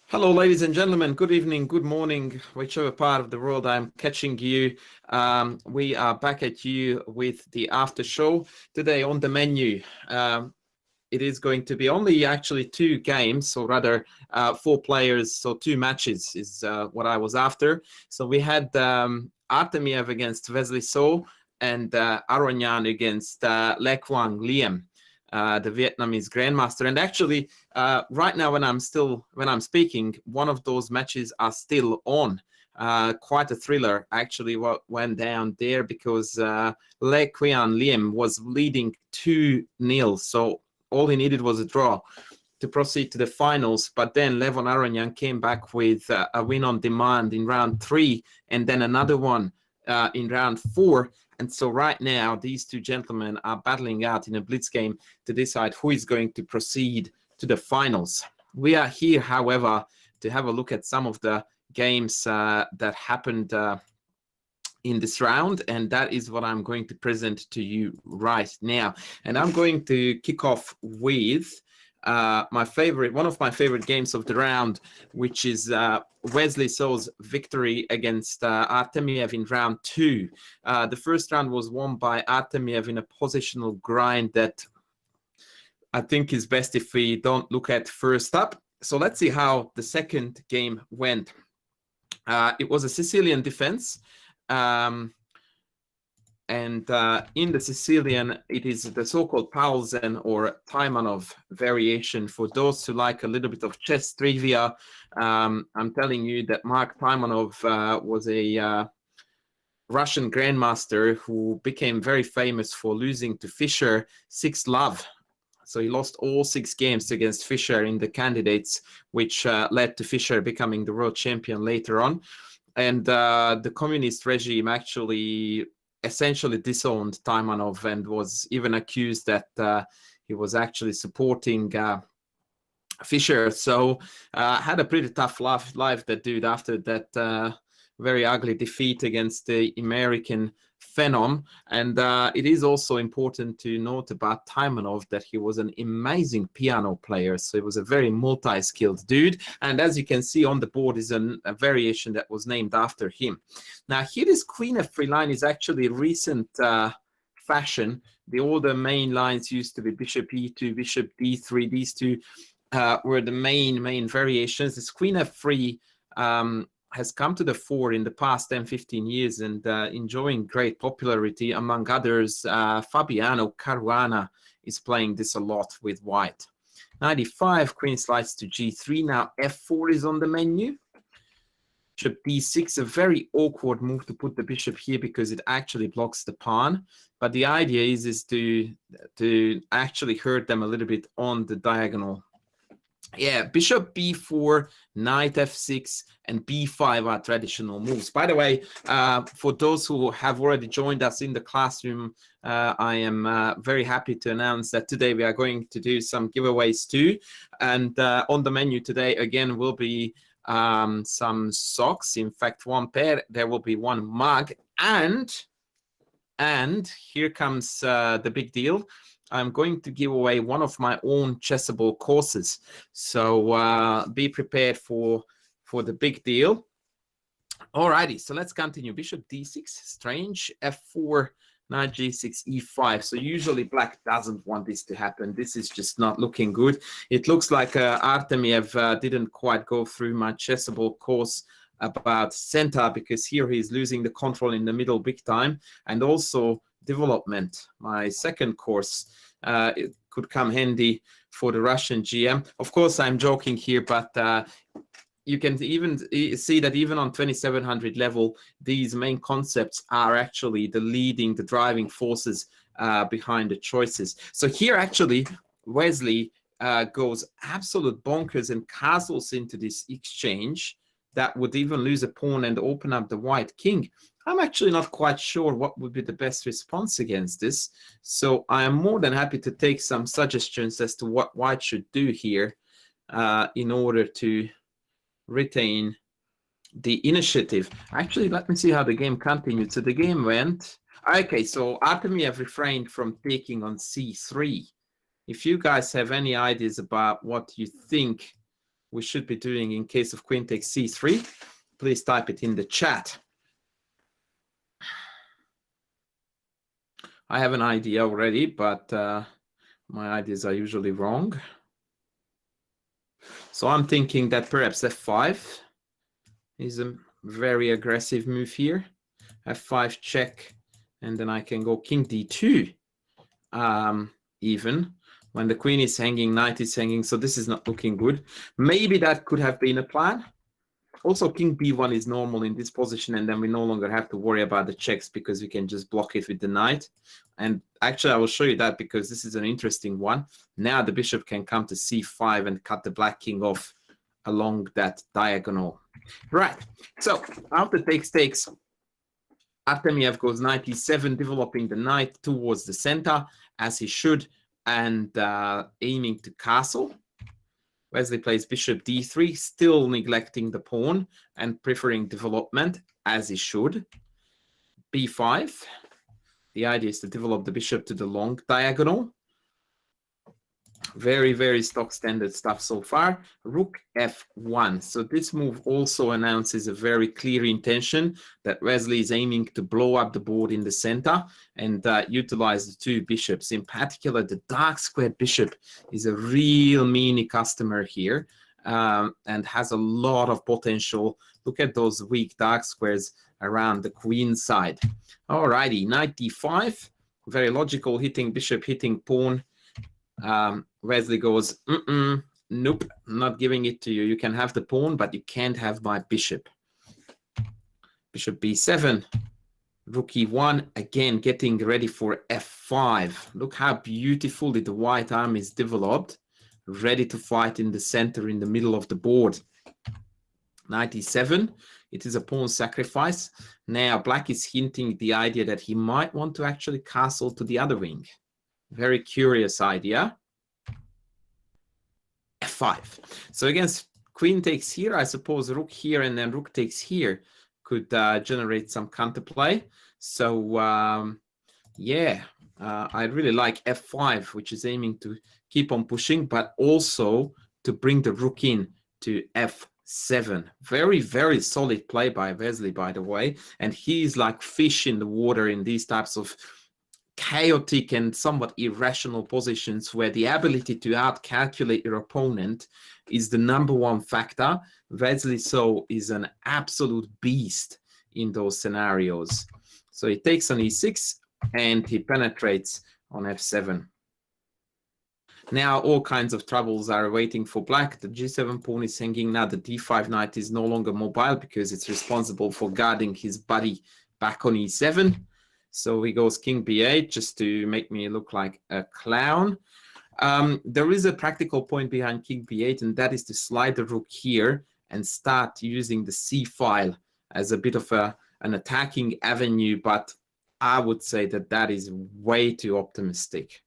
Hello, ladies and gentlemen. Good evening, good morning, whichever part of the world I'm catching you. We are back at you with the after show. Today on the menu, it is going to be only actually two games, or rather four players, so two matches is what I was after. So we had Artemyev against Wesley So and Aronian against Le Quang Liam, the Vietnamese grandmaster. And actually, right now when I'm speaking, one of those matches are still on. Quite a thriller actually what went down there, because Le Quang Liam was leading 2-0. So all he needed was a draw to proceed to the finals. But then Levon Aronian came back with a win on demand in round 3, and then another one in round 4. And so right now, these two gentlemen are battling out in a blitz game to decide who is going to proceed to the finals. We are here, however, to have a look at some of the games that happened in this round, and that is what I'm going to present to you right now. And I'm going to kick off with one of my favorite games of the round, which is Wesley So's victory against Artemyev in round 2. The first round was won by Artemyev in a positional grind that I think is best if we don't look at first up. So let's see how the second game went. It was a Sicilian defense. And in the Sicilian, it is the so-called Paulsen or Taimanov variation. For those who like a little bit of chess trivia, I'm telling you that Mark Taimanov was a Russian grandmaster who became very famous for losing to Fischer 6-love. So he lost all 6 games against Fischer in the candidates, which led to Fischer becoming the world champion later on. And the communist regime actually essentially disowned Taimanov and was even accused that he was actually supporting Fischer. So had a pretty tough life, that dude, after that very ugly defeat against the American Phenom. And it is also important to note about Taimanov that he was an amazing piano player. So he was a very multi-skilled dude. And as you can see on the board is a variation that was named after him. Now here, this Queen F3 line is actually recent fashion. The older main lines used to be Bishop E2, Bishop D3. These two were the main variations. This Queen F3 has come to the fore in the past 10-15 years and enjoying great popularity. Among others, Fabiano Caruana is playing this a lot with white. 95, queen slides to G3. Now F4 is on the menu. Bishop D6, a very awkward move to put the bishop here because it actually blocks the pawn. But the idea is to actually hurt them a little bit on the diagonal. Yeah, Bishop B4, Knight F6, and B5 are traditional moves. By the way, for those who have already joined us in the classroom, I am very happy to announce that today we are going to do some giveaways too. And on the menu today, again, will be some socks. In fact, one pair. There will be one mug. And here comes the big deal. I'm going to give away one of my own Chessable courses. So be prepared for the big deal. Alrighty, so let's continue. Bishop D6, strange. F4, Knight G6, E5. So usually black doesn't want this to happen. This is just not looking good. It looks like Artemyev didn't quite go through my Chessable course about center, because here he's losing the control in the middle big time. And also development, my second course, it could come handy for the Russian GM. Of course, I'm joking here, but you can even see that even on 2700 level, these main concepts are actually the driving forces behind the choices. So here actually Wesley goes absolute bonkers and castles into this exchange that would even lose a pawn and open up the white king. I'm actually not quite sure what would be the best response against this. So I am more than happy to take some suggestions as to what white should do here in order to retain the initiative. Actually, let me see how the game continued. So the game went, okay, so Artemyev refrained from taking on C3. If you guys have any ideas about what you think we should be doing in case of queen takes c3? Please type it in the chat. I have an idea already, but my ideas are usually wrong. So I'm thinking that perhaps f5 is a very aggressive move here. f5 check, and then I can go king d2 even when the queen is hanging, knight is hanging, so this is not looking good. Maybe that could have been a plan. Also, king b1 is normal in this position, and then we no longer have to worry about the checks because we can just block it with the knight. And actually, I will show you that because this is an interesting one. Now the bishop can come to c5 and cut the black king off along that diagonal. Right, so after takes, Artemyev goes knight e7, developing the knight towards the center, as he should, and aiming to castle. Wesley plays bishop d3, still neglecting the pawn and preferring development, as he should. b5. The idea is to develop the bishop to the long diagonal. Very, very stock standard stuff so far. Rook f1. So this move also announces a very clear intention that Wesley is aiming to blow up the board in the center and utilize the two bishops. In particular, the dark squared bishop is a real meanie customer here and has a lot of potential. Look at those weak dark squares around the queen side. Alrighty, knight d5. Very logical, hitting bishop, hitting pawn. Wesley goes, nope, not giving it to you. You can have the pawn, but you can't have my bishop. Bishop b7, rook e1, again getting ready for f5. Look how beautifully the white army is developed, ready to fight in the center, in the middle of the board. Knight e7, it is a pawn sacrifice. Now black is hinting the idea that he might want to actually castle to the other wing. Very curious idea. f5. So against queen takes here, I suppose rook here and then rook takes here could generate some counterplay. So yeah, I really like f5, which is aiming to keep on pushing, but also to bring the rook in to f7. Very, very solid play by Wesley, by the way. And he's like fish in the water in these types of chaotic and somewhat irrational positions where the ability to outcalculate your opponent is the #1 factor. Wesley So is an absolute beast in those scenarios. So he takes on e6 and he penetrates on f7. Now all kinds of troubles are waiting for black. The g7 pawn is hanging. Now the d5 knight is no longer mobile because it's responsible for guarding his body back on e7. So he goes king b8 just to make me look like a clown. There is a practical point behind king b8, and that is to slide the rook here and start using the c file as a bit of an attacking avenue, but I would say that that is way too optimistic.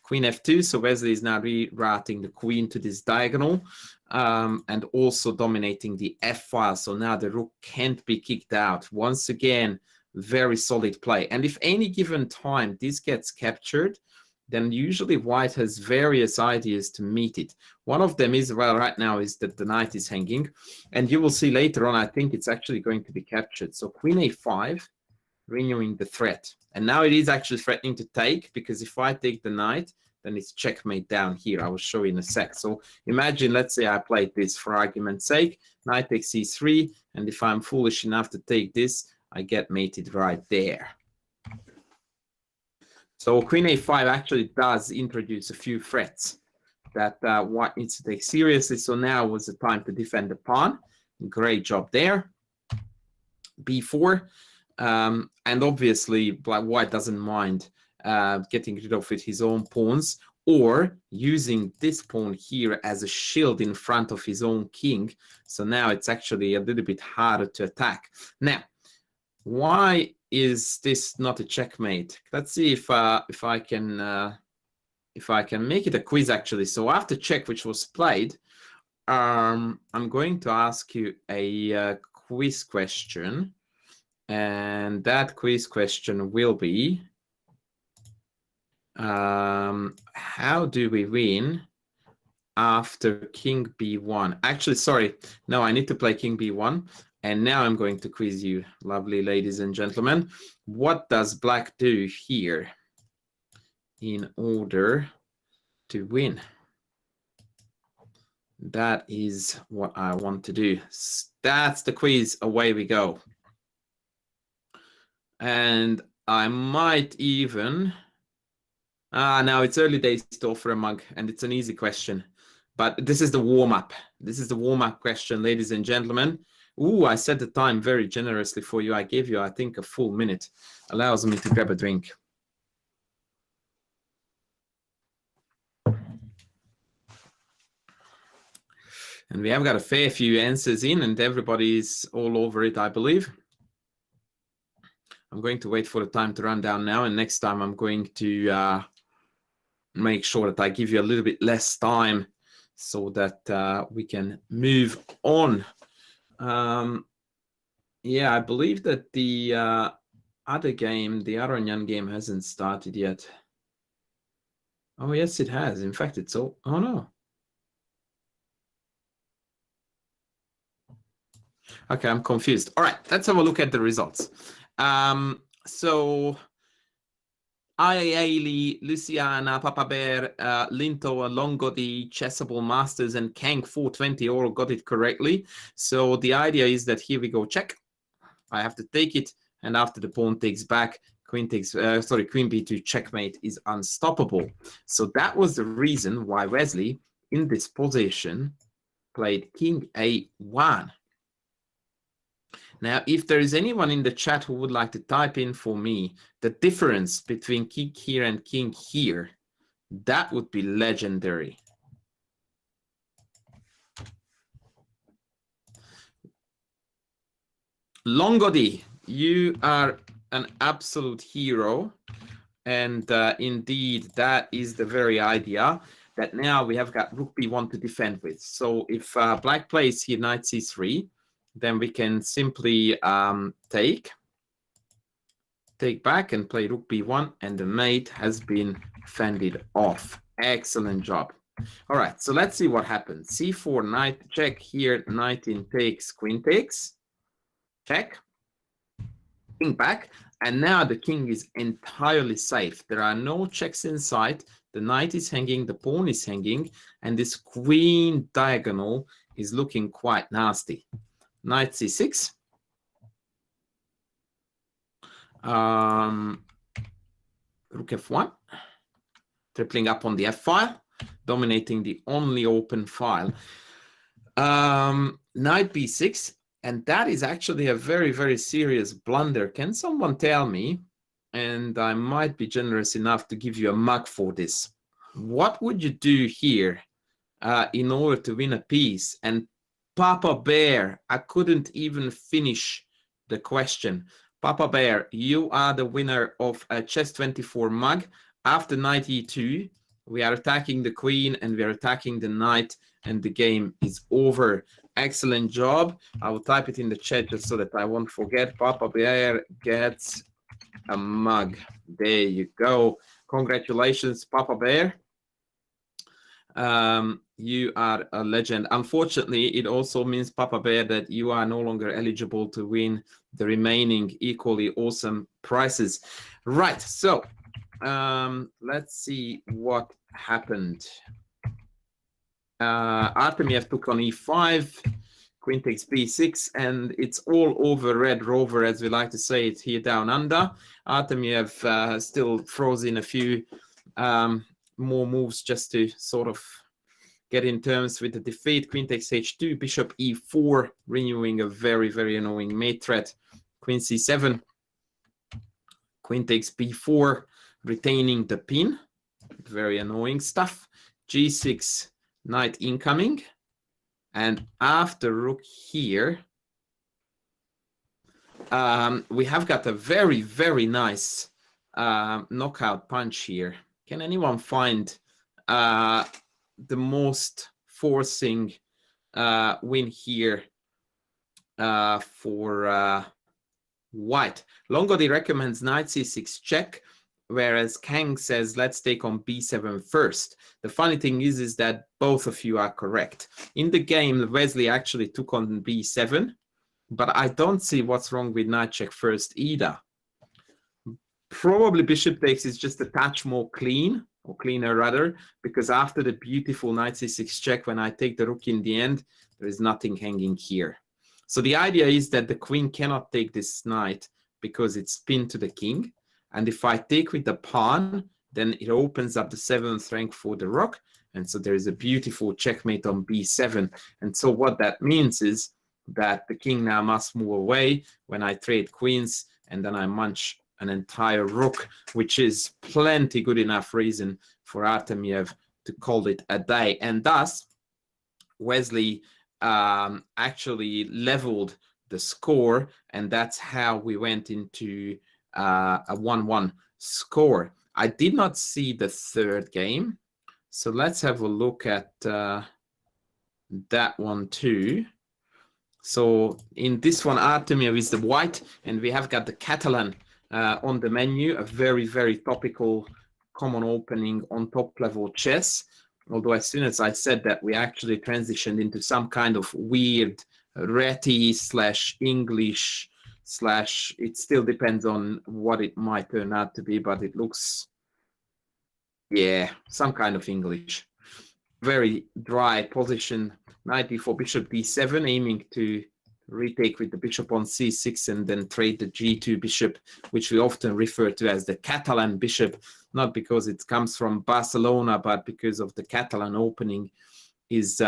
Queen f2, so Wesley is now rerouting the queen to this diagonal and also dominating the f file. So now the rook can't be kicked out. Once again, very solid play. And if any given time this gets captured, then usually white has various ideas to meet it. One of them is, well, right now is that the knight is hanging. And you will see later on, I think it's actually going to be captured. So queen a5, renewing the threat. And now it is actually threatening to take, because if I take the knight, then it's checkmate down here. I will show you in a sec. So imagine, let's say I played this for argument's sake. Knight takes c3, and if I'm foolish enough to take this, I get mated right there. So queen a5 actually does introduce a few threats that white needs to take seriously. So now was the time to defend the pawn. Great job there. b4. And obviously, white doesn't mind getting rid of his own pawns or using this pawn here as a shield in front of his own king. So now it's actually a little bit harder to attack. Now, why is this not a checkmate? Let's see if I can make it a quiz actually. So after check, which was played, I'm going to ask you a quiz question, and that quiz question will be: how do we win after king b1. Actually, sorry, no, I need to play king b1. And now I'm going to quiz you, lovely ladies and gentlemen. What does black do here in order to win? That is what I want to do. That's the quiz. Away we go. And I might even... now it's early days to offer a mug, and it's an easy question. But this is the warm-up. This is the warm-up question, ladies and gentlemen. Ooh, I set the time very generously for you. I gave you, I think, a full minute. Allows me to grab a drink. And we have got a fair few answers in, and everybody's all over it, I believe. I'm going to wait for the time to run down now, and next time I'm going to make sure that I give you a little bit less time so that we can move on. Yeah, I believe that the other game, the Aronian game, hasn't started yet. Oh, yes, it has. In fact, it's all... Oh, no. Okay, I'm confused. All right, let's have a look at the results. So Aili, Luciana, Papa Bear, Linto, Longodi, Chessable, Masters, and Kang 420 all got it correctly. So the idea is that here we go, check. I have to take it, and after the pawn takes back, queen takes, sorry, queen b2 checkmate is unstoppable. So that was the reason why Wesley, in this position, played king a1. Now, if there is anyone in the chat who would like to type in for me the difference between king here and king here, that would be legendary. Longodi, you are an absolute hero. And indeed, that is the very idea that now we have got rook b1 to defend with. So if black plays here knight c3, then we can simply take back and play rook b1, and the mate has been fended off. Excellent job. All right, so let's see what happens. c4, knight check here, knight in takes, queen takes, check, king back, and now the king is entirely safe. There are no checks in sight. The knight is hanging, the pawn is hanging, and this queen diagonal is looking quite nasty. Knight c6. Rook f1. Tripling up on the f file, dominating the only open file. Knight b6, and that is actually a very, very serious blunder. Can someone tell me, and I might be generous enough to give you a mug for this, what would you do here in order to win a piece? And Papa Bear, I couldn't even finish the question. Papa Bear, you are the winner of a Chess24 mug. After knight e2, we are attacking the queen and we are attacking the knight, and the game is over. Excellent job. I will type it in the chat just so that I won't forget. Papa Bear gets a mug. There you go. Congratulations, Papa Bear. You are a legend. Unfortunately, it also means, Papa Bear, that you are no longer eligible to win the remaining equally awesome prizes. Right, so let's see what happened. Artemyev took on e5, queen takes b6, and it's all over Red Rover, as we like to say it here down under. Artemyev still throws in a few more moves just to sort of get in terms with the defeat. Queen takes h2, bishop e4, renewing a very, very annoying mate threat. Queen c7, queen takes b4, retaining the pin. Very annoying stuff. g6, knight incoming. And after rook here, we have got a very, very nice knockout punch here. Can anyone find the most forcing win here for white? Longodi recommends knight c6 check whereas Kang says, let's take on b7 first. The funny thing is that both of you are correct. In the game, Wesley actually took on b7, but I don't see what's wrong with knight check first either. Probably bishop takes is just a touch more clean, or cleaner rather, because after the beautiful knight c6 check, when I take the rook in the end, there is nothing hanging here. So the idea is that the queen cannot take this knight because it's pinned to the king. And if I take with the pawn, then it opens up the 7th rank for the rook. And so there is a beautiful checkmate on b7. And so what that means is that the king now must move away when I trade queens, and then I munch an entire rook, which is plenty good enough reason for Artemyev to call it a day. And thus, Wesley actually leveled the score, and that's how we went into a 1-1 score. I did not see the third game, so let's have a look at that one too. So in this one, Artemyev is the white, and we have got the Catalan on the menu, a very, very topical common opening on top level chess. Although as soon as I said that, we actually transitioned into some kind of weird Reti / English / it still depends on what it might turn out to be, but it looks, yeah, some kind of English. Very dry position, knight d4, bishop d7, aiming to retake with the bishop on c6 and then trade the g2 bishop, which we often refer to as the Catalan bishop, not because it comes from Barcelona, but because of the Catalan opening is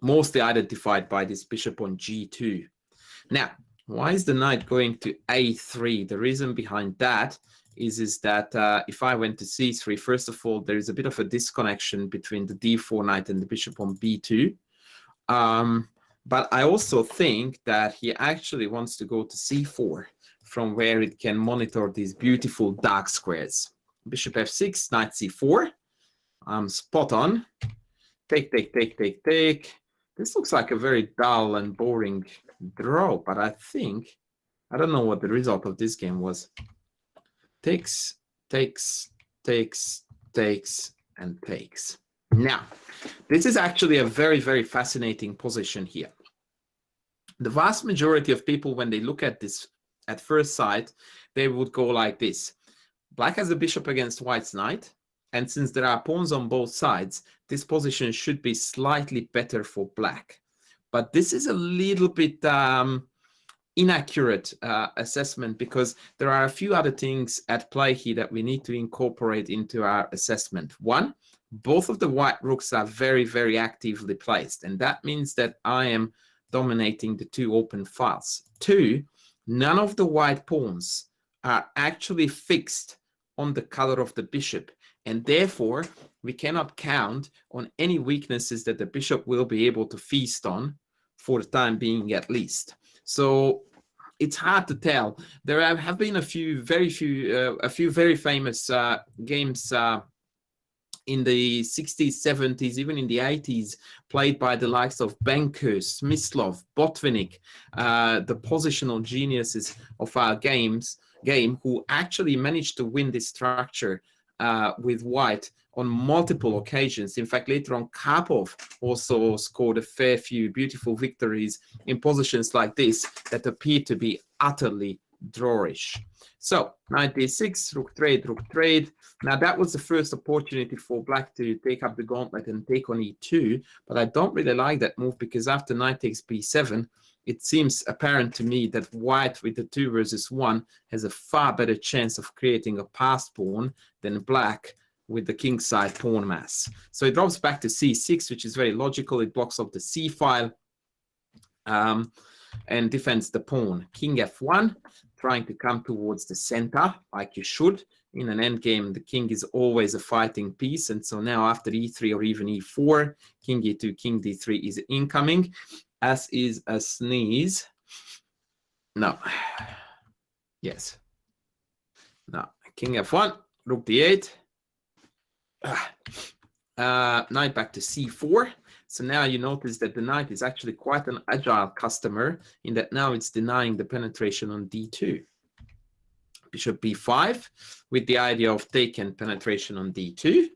mostly identified by this bishop on g2. Now, why is the knight going to a3? The reason behind that is that if I went to c3, first of all, there is a bit of a disconnection between the d4 knight and the bishop on b2. But I also think that he actually wants to go to c4, from where it can monitor these beautiful dark squares. Bishop f6, knight c4. Spot on. Take, take, take, take, take. This looks like a very dull and boring draw, but I don't know what the result of this game was. Takes, takes, takes, takes, and takes. Now, this is actually a very, very fascinating position here. The vast majority of people, when they look at this at first sight, they would go like this. Black has a bishop against white's knight, and since there are pawns on both sides, this position should be slightly better for black. But this is a little bit inaccurate assessment, because there are a few other things at play here that we need to incorporate into our assessment. One, both of the white rooks are very, very actively placed, and that means that I am dominating the two open files. Two, none of the white pawns are actually fixed on the color of the bishop, and therefore we cannot count on any weaknesses that the bishop will be able to feast on for the time being, at least. So it's hard to tell. There have been a few very famous games in the 60s, 70s, even in the 80s, played by the likes of Benko, Smyslov, Botvinnik, the positional geniuses of our game, who actually managed to win this structure with white on multiple occasions. In fact, later on, Karpov also scored a fair few beautiful victories in positions like this that appear to be utterly drawish. So, knight d6, rook trade. Now, that was the first opportunity for black to take up the gauntlet and take on e2, but I don't really like that move, because after knight takes b7, it seems apparent to me that white with the 2 versus 1 has a far better chance of creating a passed pawn than black with the kingside pawn mass. So it drops back to c6, which is very logical. It blocks off the c file and defends the pawn. King f1, trying to come towards the center, like you should. In an endgame, the king is always a fighting piece, and so now after e3 or even e4, king e2, king d3 is incoming, as is a sneeze. No. Yes. No. King f1, rook d8. Knight back to c4. So now you notice that the knight is actually quite an agile customer, in that now it's denying the penetration on d2. bishop b5 with the idea of taking penetration on d2.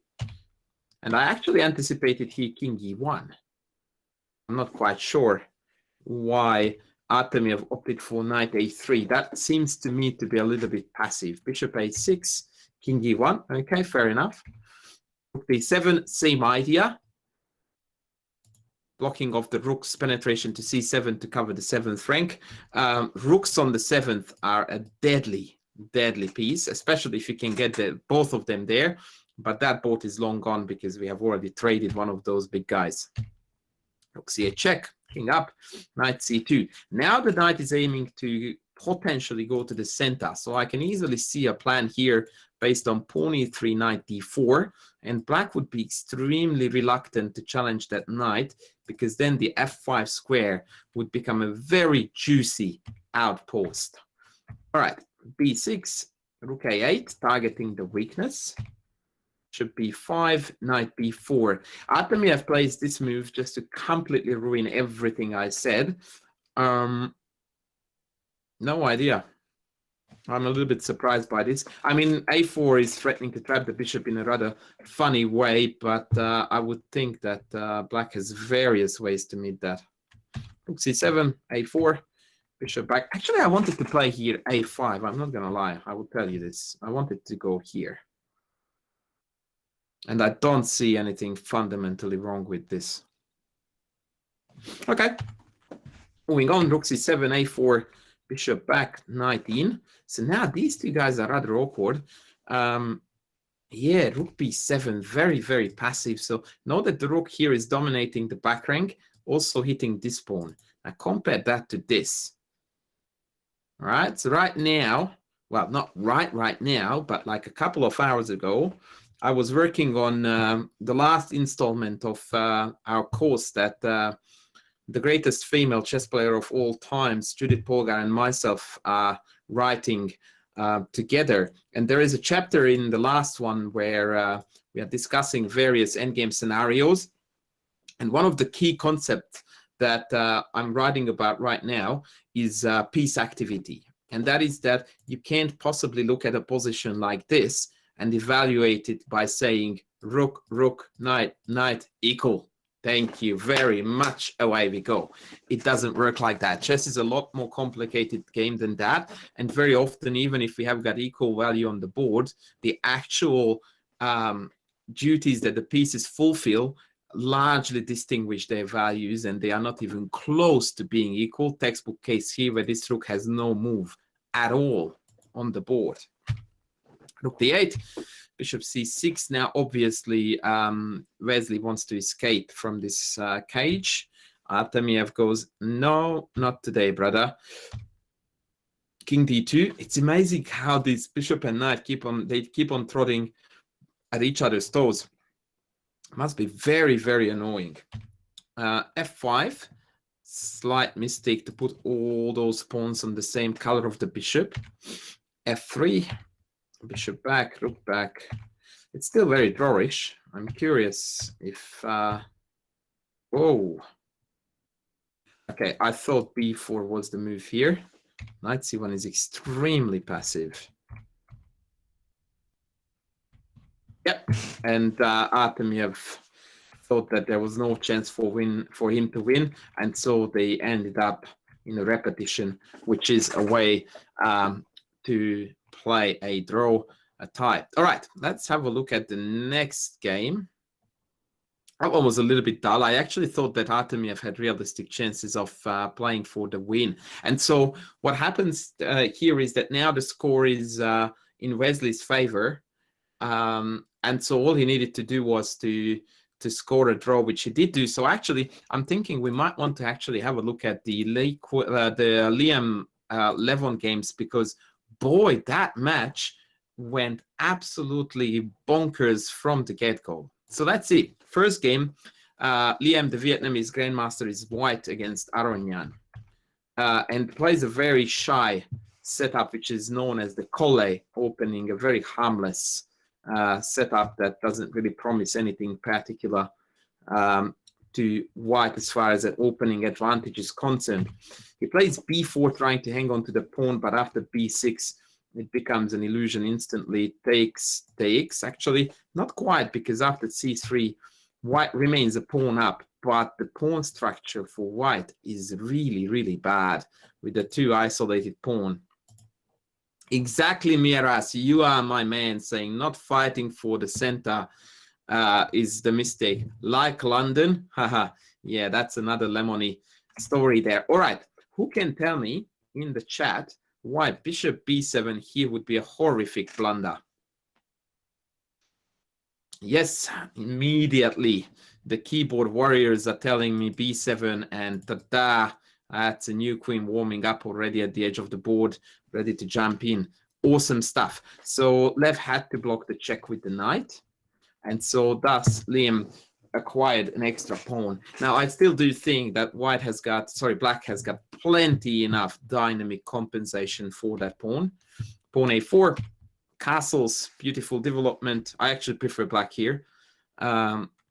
And I actually anticipated here king e1. I'm not quite sure why Artemyev opted for knight a3. That seems to me to be a little bit passive. Bishop a6, king e1. Okay, fair enough. Rook b7, same idea. Blocking off the rook's penetration to c7 to cover the 7th rank. Rooks on the 7th are a deadly piece, especially if you can get both of them there. But that boat is long gone because we have already traded one of those big guys. Rook c8 check, king up, knight c2. Now the knight is aiming to potentially go to the center. So I can easily see a plan here based on pawn e3, knight d4. And black would be extremely reluctant to challenge that knight because then the f5 square would become a very juicy outpost. All right, b6, rook a8, targeting the weakness. Bishop b5, knight b4. Artemyev plays this move just to completely ruin everything I said. No idea. I'm a little bit surprised by this. I mean, a4 is threatening to trap the bishop in a rather funny way, but I would think that black has various ways to meet that. Rook c7, a4, bishop back. Actually, I wanted to play here a5. I'm not going to lie. I will tell you this. I wanted to go here. And I don't see anything fundamentally wrong with this. Okay. Moving on, rook c7, a4, bishop back, knight in. So now these two guys are rather awkward. Yeah, rook b7, very passive. So know that the rook here is dominating the back rank, also hitting this pawn. Now compare that to this. All right, so right now, well, not right now, but like a couple of hours ago, I was working on the last installment of our course that the greatest female chess player of all times, Judith Polgar, and myself are writing together. And there is a chapter in the last one where we are discussing various endgame scenarios. And one of the key concepts that I'm writing about right now is piece activity. And that is that you can't possibly look at a position like this and evaluate it by saying rook, rook, knight, knight equal. Thank you very much. Away we go. It doesn't work like that. Chess is a lot more complicated game than that. And very often, even if we have got equal value on the board, the actual duties that the pieces fulfill largely distinguish their values, and they are not even close to being equal. Textbook case here where this rook has no move at all on the board. Rook d8, bishop c6. Now, obviously, Wesley wants to escape from this cage. Artemyev goes, no, not today, brother. King d2. It's amazing how this bishop and knight keep on trotting at each other's toes. Must be very annoying. f5. Slight mistake to put all those pawns on the same color of the bishop. f3. Bishop back, rook back. It's still very drawish. I'm curious if... whoa. Okay, I thought b4 was the move here. Knight c1 is extremely passive. Yep, and Artemyev thought that there was no chance for him to win, and so they ended up in a repetition, which is a way to play a draw, a tie. All right, let's have a look at the next game. That one was a little bit dull. I actually thought that Artemyev had realistic chances of playing for the win. And so what happens here is that now the score is in Wesley's favor. And so all he needed to do was to score a draw, which he did do. So actually, I'm thinking we might want to actually have a look at the Liam Levon games, because boy, that match went absolutely bonkers from the get-go. So let's see. First game, Liam, the Vietnamese grandmaster, is white against Aronian, and plays a very shy setup, which is known as the Colle opening, a very harmless setup that doesn't really promise anything particular to white as far as an opening advantage is concerned. He plays b4, trying to hang on to the pawn, but after b6, it becomes an illusion instantly. Takes, actually not quite, because after c3, white remains a pawn up, but the pawn structure for white is really, really bad with the two isolated pawn. Exactly, Miras, you are my man, saying not fighting for the center is the mistake. Like London, haha, yeah, that's another lemony story there. All right, who can tell me in the chat why bishop b7 here would be a horrific blunder? Yes, immediately the keyboard warriors are telling me b7, and ta-da, that's a new queen warming up already at the edge of the board, ready to jump in. Awesome stuff. So Lev had to block the check with the knight, and so thus Liam acquired an extra pawn. Now I still do think that black has got plenty enough dynamic compensation for that pawn. Pawn a4, castles, beautiful development. I actually prefer black here.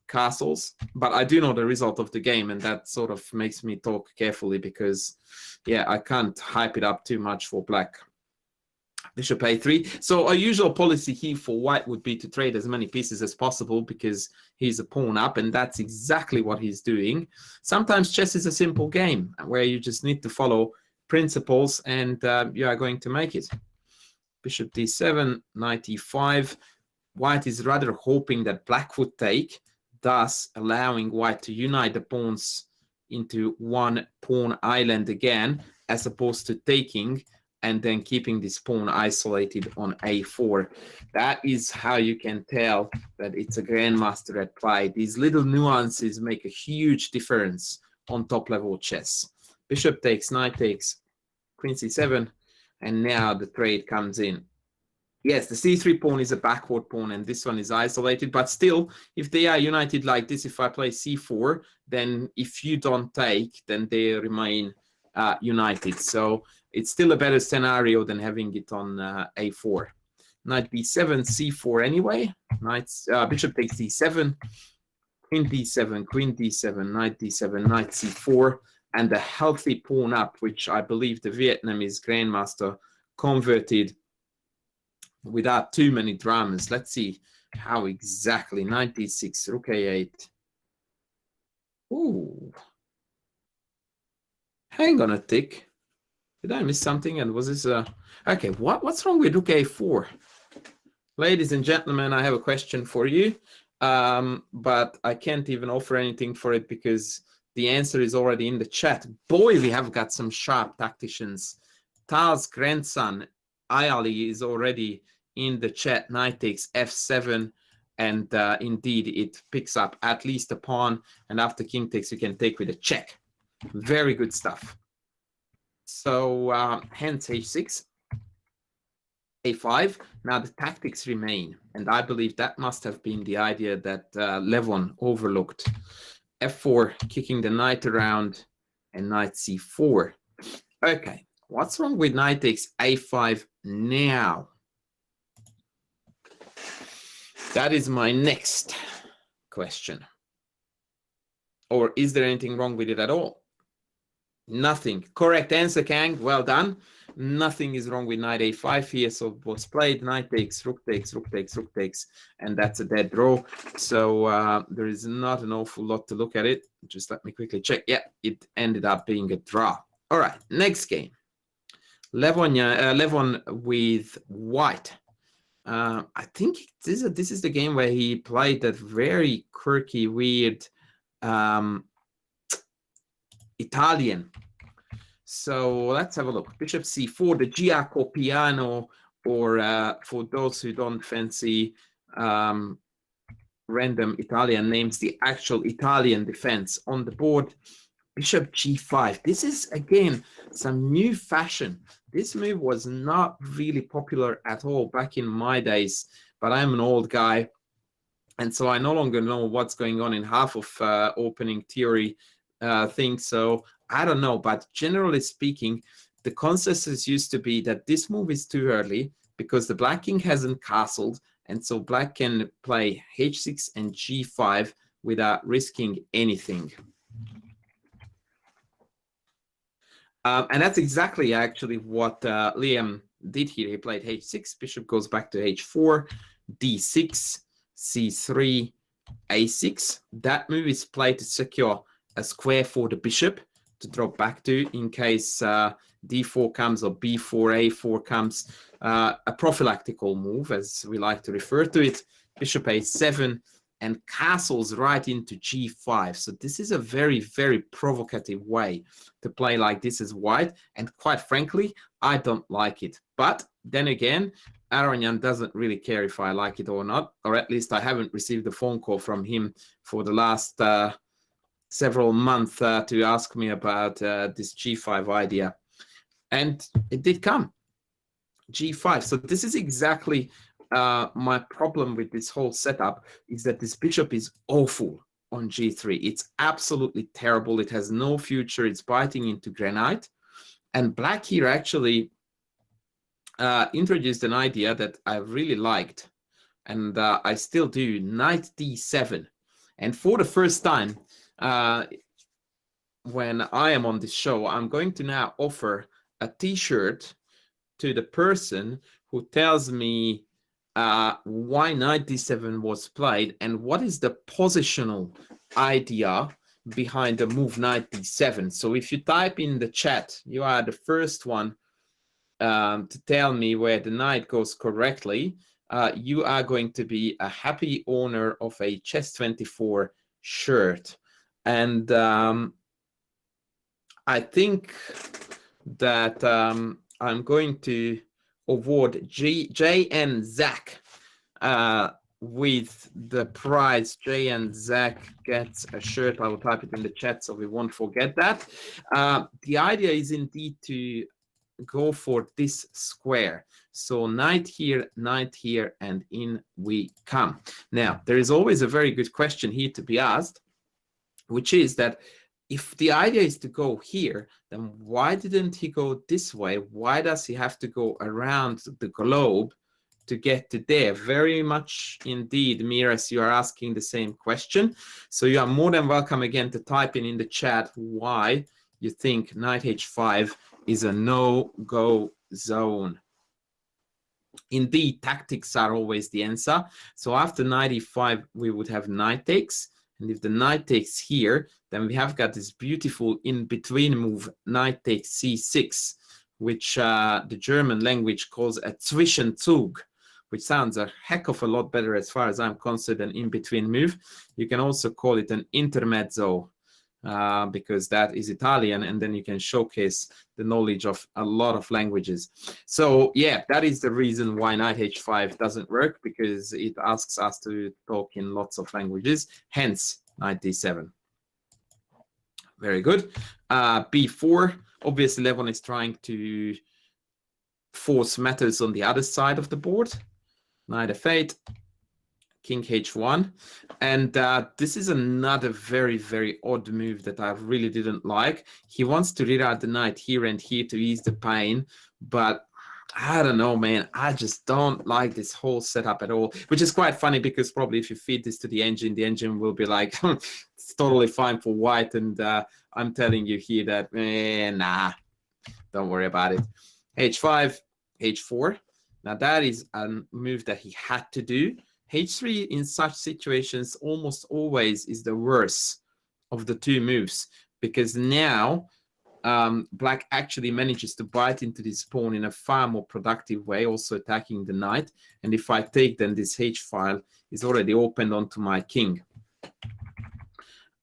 Castles, but I do know the result of the game, and that sort of makes me talk carefully, because yeah, I can't hype it up too much for black. Bishop a3. So our usual policy here for white would be to trade as many pieces as possible, because he's a pawn up, and that's exactly what he's doing. Sometimes chess is a simple game where you just need to follow principles, and you are going to make it. Bishop d7, knight e5. White is rather hoping that black would take, thus allowing white to unite the pawns into one pawn island again, as opposed to taking and then keeping this pawn isolated on a4. That is how you can tell that it's a grandmaster at play. These little nuances make a huge difference on top-level chess. Bishop takes, knight takes, queen c7, and now the trade comes in. Yes, the c3 pawn is a backward pawn, and this one is isolated, but still, if they are united like this, if I play c4, then if you don't take, then they remain united. So it's still a better scenario than having it on a4. Knight b7, c4 anyway. Bishop takes d7, queen d7, queen d7, knight d7, knight c4, and the healthy pawn up, which I believe the Vietnamese grandmaster converted without too many dramas. Let's see how exactly. Knight d6, rook a8. Ooh. Hang on a tick. Did I miss something? And was this okay, what's wrong with rook a4? Ladies and gentlemen, I have a question for you, but I can't even offer anything for it because the answer is already in the chat. Boy, we have got some sharp tacticians. Tal's grandson, Ayali, is already in the chat. Knight takes f7, and indeed it picks up at least a pawn, and after king takes, you can take with a check. Very good stuff. So hence h6, a5. Now the tactics remain, and I believe that must have been the idea that Levon overlooked. f4, kicking the knight around, and knight c4. Okay, what's wrong with knight takes a5 now? That is my next question. Or is there anything wrong with it at all? Nothing. Correct answer, Kang. Well done. Nothing is wrong with knight a5 here. So it was played. Knight takes, rook takes, rook takes, rook takes, and that's a dead draw. So there is not an awful lot to look at it. Just let me quickly check. Yeah, it ended up being a draw. All right, next game. Levon with white. I think this is the game where he played that very quirky, weird Italian. So let's have a look. Bishop c4, the Giaco Piano, or for those who don't fancy random Italian names, the actual Italian defense on the board. Bishop g5. This is, again, some new fashion. This move was not really popular at all back in my days, but I'm an old guy, and so I no longer know what's going on in half of opening theory things. So I don't know, but generally speaking, the consensus used to be that this move is too early because the black king hasn't castled, and so black can play h6 and g5 without risking anything. And that's exactly actually what Liam did here, he played h6, bishop goes back to h4, d6, c3, a6. That move is played to secure a square for the bishop to drop back to in case d4 comes or b4, a4 comes. A prophylactical move, as we like to refer to it. Bishop a7 and castles right into g5. So this is a very, very provocative way to play like this as white. And quite frankly, I don't like it. But then again, Aronian doesn't really care if I like it or not, or at least I haven't received a phone call from him for the last several months to ask me about this g5 idea. And it did come, g5. So this is exactly my problem with this whole setup, is that this bishop is awful on g3. It's absolutely terrible. It has no future. It's biting into granite. And black here actually introduced an idea that I really liked, and I still do, knight d7. And for the first time, when I am on this show, I'm going to now offer a t-shirt to the person who tells me why knight d7 was played and what is the positional idea behind the move knight d7. So if you type in the chat, you are the first one to tell me where the knight goes correctly. You are going to be a happy owner of a Chess24 shirt. And I think that I'm going to award J.N. Zach with the prize. J.N. Zach gets a shirt. I will type it in the chat so we won't forget that. The idea is indeed to go for this square. So knight here, and in we come. Now, there is always a very good question here to be asked, which is that if the idea is to go here, then why didn't he go this way? Why does he have to go around the globe to get to there? Very much indeed, Miras, you are asking the same question. So you are more than welcome again to type in the chat why you think knight h5 is a no-go zone. Indeed, tactics are always the answer. So after knight e5, we would have knight takes. And if the knight takes here, then we have got this beautiful in-between move, knight takes c6, which the German language calls a Zwischenzug, which sounds a heck of a lot better as far as I'm concerned, an in-between move. You can also call it an intermezzo, because that is Italian, and then you can showcase the knowledge of a lot of languages. So yeah, that is the reason why knight h5 doesn't work, because it asks us to talk in lots of languages, hence knight d7. Very good. b4, obviously Levon is trying to force matters on the other side of the board. Knight f8, king h1, and this is another very, very odd move that I really didn't like. He wants to reroute the knight here and here to ease the pain, but I don't know, man. I just don't like this whole setup at all, which is quite funny because probably if you feed this to the engine will be like, it's totally fine for white, and I'm telling you here that, nah, don't worry about it. h5, h4. Now that is a move that he had to do. h3 in such situations almost always is the worst of the two moves, because now black actually manages to bite into this pawn in a far more productive way, also attacking the knight. And if I take, then this h file is already opened onto my king.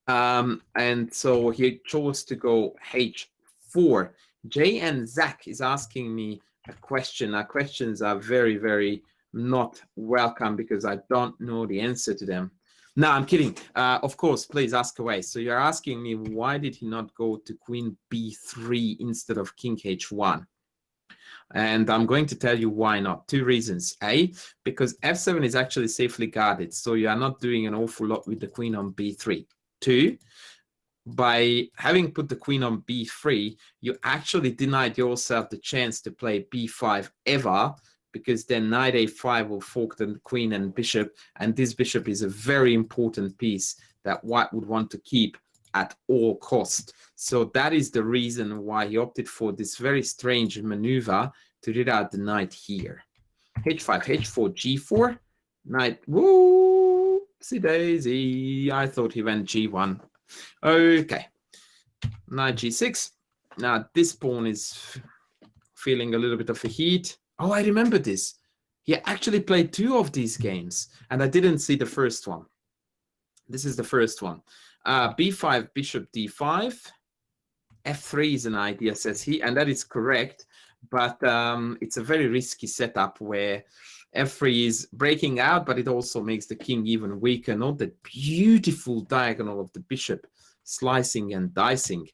And so he chose to go h4. J.N. Zach is asking me a question. Our questions are very, very not welcome because I don't know the answer to them. No, I'm kidding. Of course, please ask away. So you're asking me, why did he not go to queen b3 instead of king h1? And I'm going to tell you why not. Two reasons. A, because f7 is actually safely guarded, so you are not doing an awful lot with the queen on b3. Two, by having put the queen on b3, you actually denied yourself the chance to play b5 ever, because then knight a5 will fork the queen and bishop, and this bishop is a very important piece that white would want to keep at all cost. So that is the reason why he opted for this very strange maneuver to read out the knight here. H5, H4, G4, knight, whoopsie daisy. I thought he went G1. Okay, knight G6. Now this pawn is feeling a little bit of a heat. Oh, I remember this. He actually played 2 of these games, and I didn't see the first one. This is the first one. B5, bishop D5. F3 is an idea, says he, and that is correct. But it's a very risky setup where F3 is breaking out, but it also makes the king even weaker. Not that beautiful diagonal of the bishop, slicing and dicing.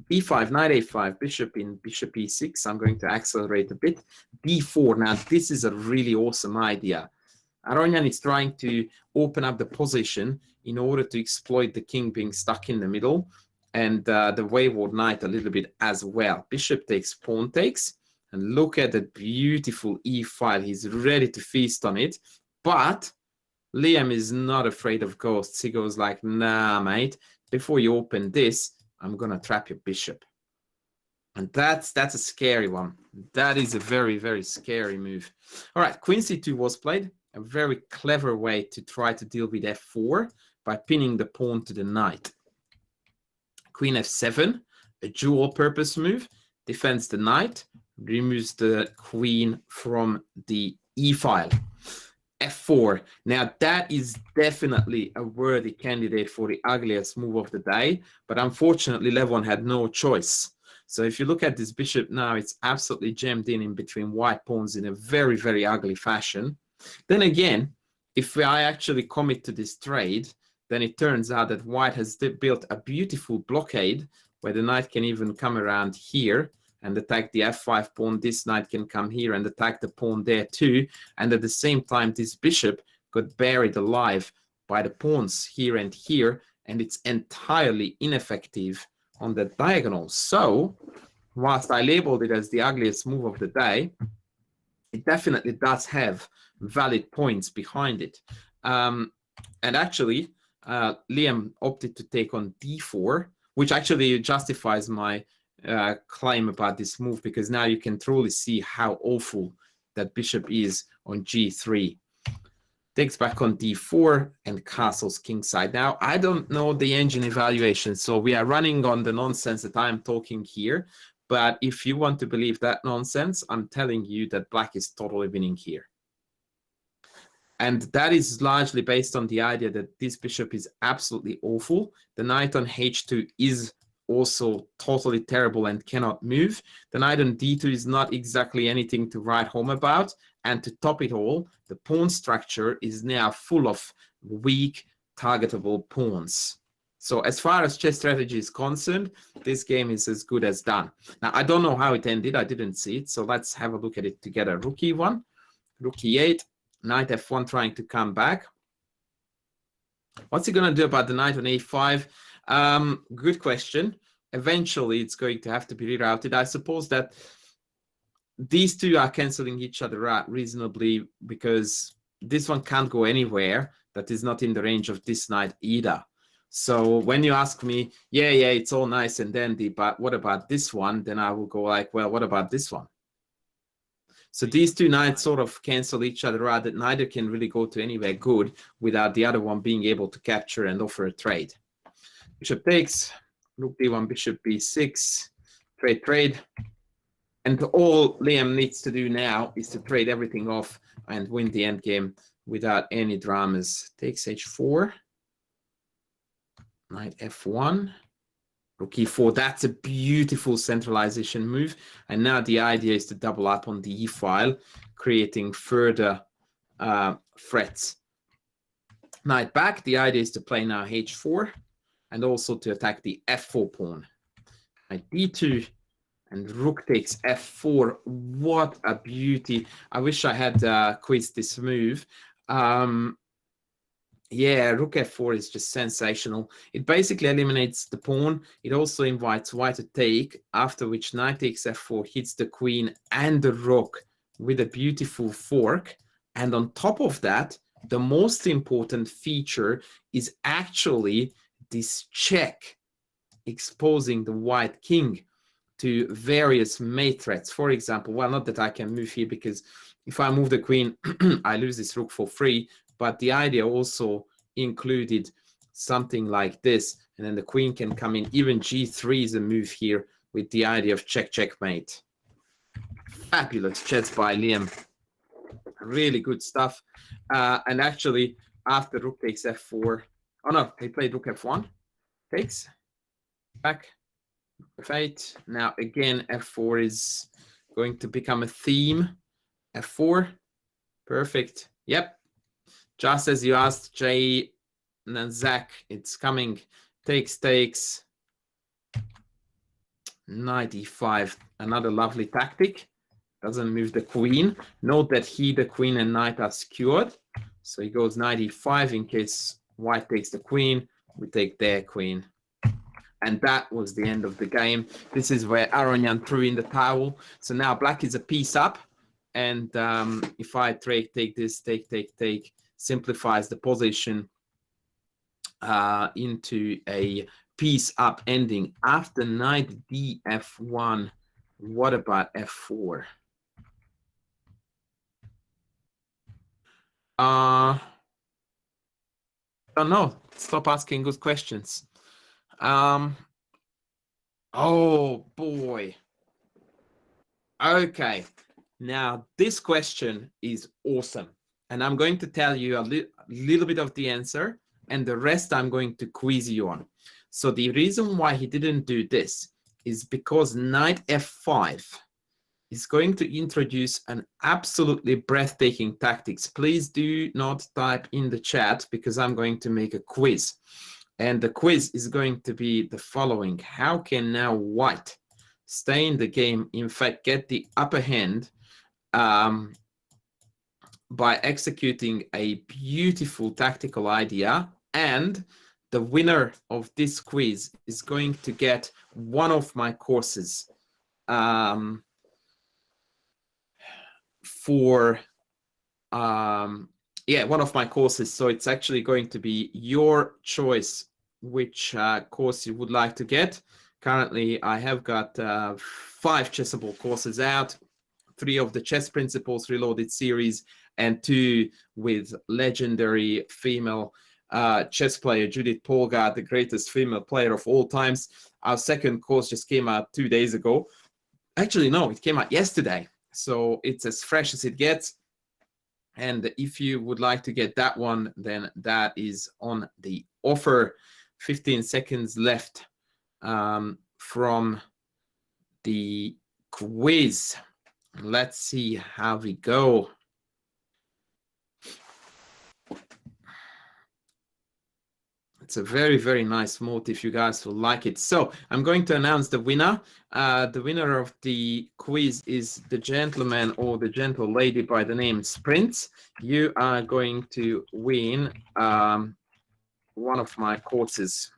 B5, knight A5, bishop in bishop E6. I'm going to accelerate a bit. B4. Now, this is a really awesome idea. Aronian is trying to open up the position in order to exploit the king being stuck in the middle and the wayward knight a little bit as well. Bishop takes, pawn takes. And look at that beautiful E file. He's ready to feast on it. But Liam is not afraid of ghosts. He goes like, nah, mate, before you open this, I'm going to trap your bishop. And that's a scary one. That is a very, very scary move. All right, Queen C2 was played. A very clever way to try to deal with F4 by pinning the pawn to the knight. Queen F7, a dual purpose move, defends the knight, removes the queen from the E file. F4. Now that is definitely a worthy candidate for the ugliest move of the day, but unfortunately Levon had no choice. So if you look at this bishop now, it's absolutely jammed in between white pawns in a very, very ugly fashion. Then again, if I actually commit to this trade, then it turns out that white has built a beautiful blockade where the knight can even come around here and attack the F5 pawn. This knight can come here and attack the pawn there too. And at the same time, this bishop got buried alive by the pawns here and here, and it's entirely ineffective on the diagonal. So, whilst I labeled it as the ugliest move of the day, it definitely does have valid points behind it. And actually, Liam opted to take on D4, which actually justifies my claim about this move, because now you can truly see how awful that bishop is on G3. Takes back on D4 and castles kingside. Now, I don't know the engine evaluation, so we are running on the nonsense that I'm talking here. But if you want to believe that nonsense, I'm telling you that black is totally winning here. And that is largely based on the idea that this bishop is absolutely awful. The knight on H2 is also totally terrible and cannot move. The knight on D2 is not exactly anything to write home about. And to top it all, the pawn structure is now full of weak, targetable pawns. So as far as chess strategy is concerned, this game is as good as done. Now, I don't know how it ended. I didn't see it. So let's have a look at it together. Rook E1, Rook E8, Knight F1 trying to come back. What's he going to do about the knight on A5? Good question. Eventually, it's going to have to be rerouted. I suppose that these two are canceling each other out reasonably, because this one can't go anywhere that is not in the range of this knight either. So when you ask me, yeah, it's all nice and dandy, but what about this one? Then I will go like, well, what about this one? So these two knights sort of cancel each other out, that neither can really go to anywhere good without the other one being able to capture and offer a trade. Bishop takes, Rook D1, Bishop B6, trade. And all Liam needs to do now is to trade everything off and win the endgame without any dramas. Takes H4, Knight F1, Rook E4. That's a beautiful centralization move. And now the idea is to double up on the E file, creating further threats. Knight back. The idea is to play now H4 and also to attack the F4 pawn. Knight D2 and Rook takes F4. What a beauty. I wish I had quizzed this move. Yeah, Rook F4 is just sensational. It basically eliminates the pawn. It also invites white to take, after which knight takes F4 hits the queen and the rook with a beautiful fork. And on top of that, the most important feature is actually this check exposing the white king. to various mate threats. For example, well, not that I can move here, because if I move the queen, I lose this rook for free. But the idea also included something like this, and then the queen can come in. Even g3 is a move here with the idea of checkmate. Fabulous chess by Liam. Really good stuff. And actually, after rook takes f4, oh no, he played rook f1, takes, back, f8. Now again, f4 is going to become a theme. f4, perfect. Yep, just as you asked, Jay and then Zach, it's coming. Takes, knight e5, another lovely tactic. Doesn't move the queen. Note that the queen and knight are secured. So he goes knight e5 in case white takes the queen. We take their queen. And that was the end of the game. This is where Aronian threw in the towel. So now black is a piece up. And if I take this, take, simplifies the position into a piece up ending. After knight df1, what about f4? Don't know. Stop asking good questions. Oh boy. Okay. Now this question is awesome, and I'm going to tell you a little bit of the answer, and the rest I'm going to quiz you on. So the reason why he didn't do this is because knight f5 is going to introduce an absolutely breathtaking tactics. Please do not type in the chat, because I'm going to make a quiz. And the quiz is going to be the following. How can now white stay in the game, in fact, get the upper hand by executing a beautiful tactical idea? And the winner of this quiz is going to get one of my courses one of my courses. So it's actually going to be your choice which course you would like to get. Currently, I have got 5 Chessable courses out, 3 of the Chess Principles Reloaded series, and 2 with legendary female chess player Judith Polgar, the greatest female player of all times. Our second course just came out 2 days ago. Actually, no, it came out yesterday. So it's as fresh as it gets. And if you would like to get that one, then that is on the offer. 15 seconds left from the quiz. Let's see how we go. It's a very, very nice mode if you guys will like it. So I'm going to announce the winner. The winner of the quiz is the gentleman or the gentle lady by the name Sprints. You are going to win one of my courses.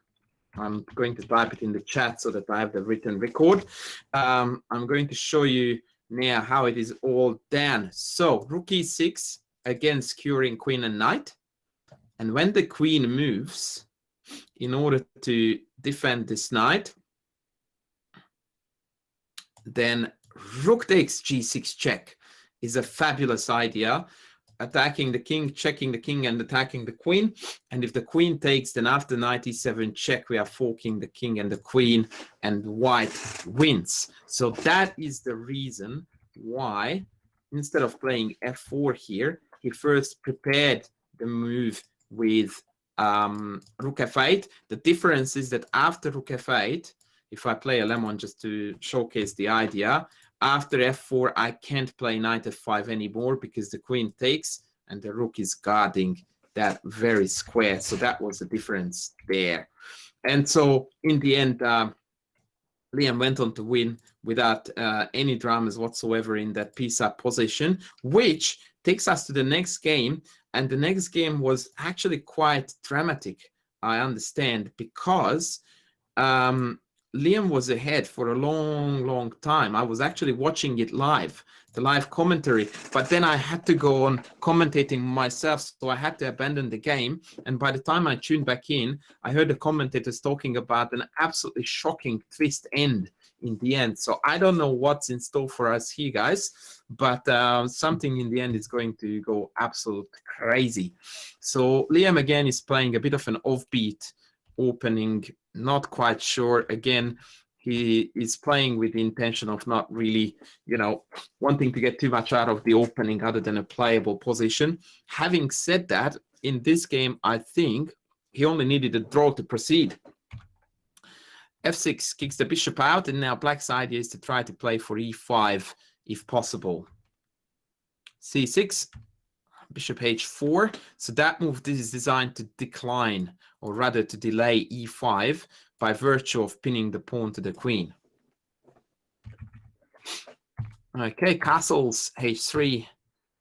I'm going to type it in the chat so that I have the written record. I'm going to show you now how it is all done. So rook e6, again securing queen and knight. And when the queen moves, in order to defend this knight, then rook takes g6 check is a fabulous idea. Attacking the king, checking the king, and attacking the queen. And if the queen takes, then after knight e7 check, we are forking the king and the queen, and white wins. So that is the reason why, instead of playing f4 here, he first prepared the move with rook f8. The difference is that after rook f8, if I play a lemon just to showcase the idea, after f4, I can't play knight f5 anymore because the queen takes and the rook is guarding that very square. So that was the difference there. And so in the end, Liam went on to win without any dramas whatsoever in that piece-up position, which takes us to the next game. And the next game was actually quite dramatic, I understand, because Liam was ahead for a long time. I was actually watching it live, the live commentary, but then I had to go on commentating myself, so I had to abandon the game. And by the time I tuned back in, I heard the commentators talking about an absolutely shocking twist end in the end. So I don't know what's in store for us here, guys, but something in the end is going to go absolutely crazy. So Liam again is playing a bit of an offbeat opening, not quite sure. Again, he is playing with the intention of not really, wanting to get too much out of the opening other than a playable position. Having said that, in this game, I think he only needed a draw to proceed. F6 kicks the bishop out, and now black's idea is to try to play for e5 if possible. C6, bishop h4. So that move is designed to decline, or rather to delay e5 by virtue of pinning the pawn to the queen. Okay, castles h3,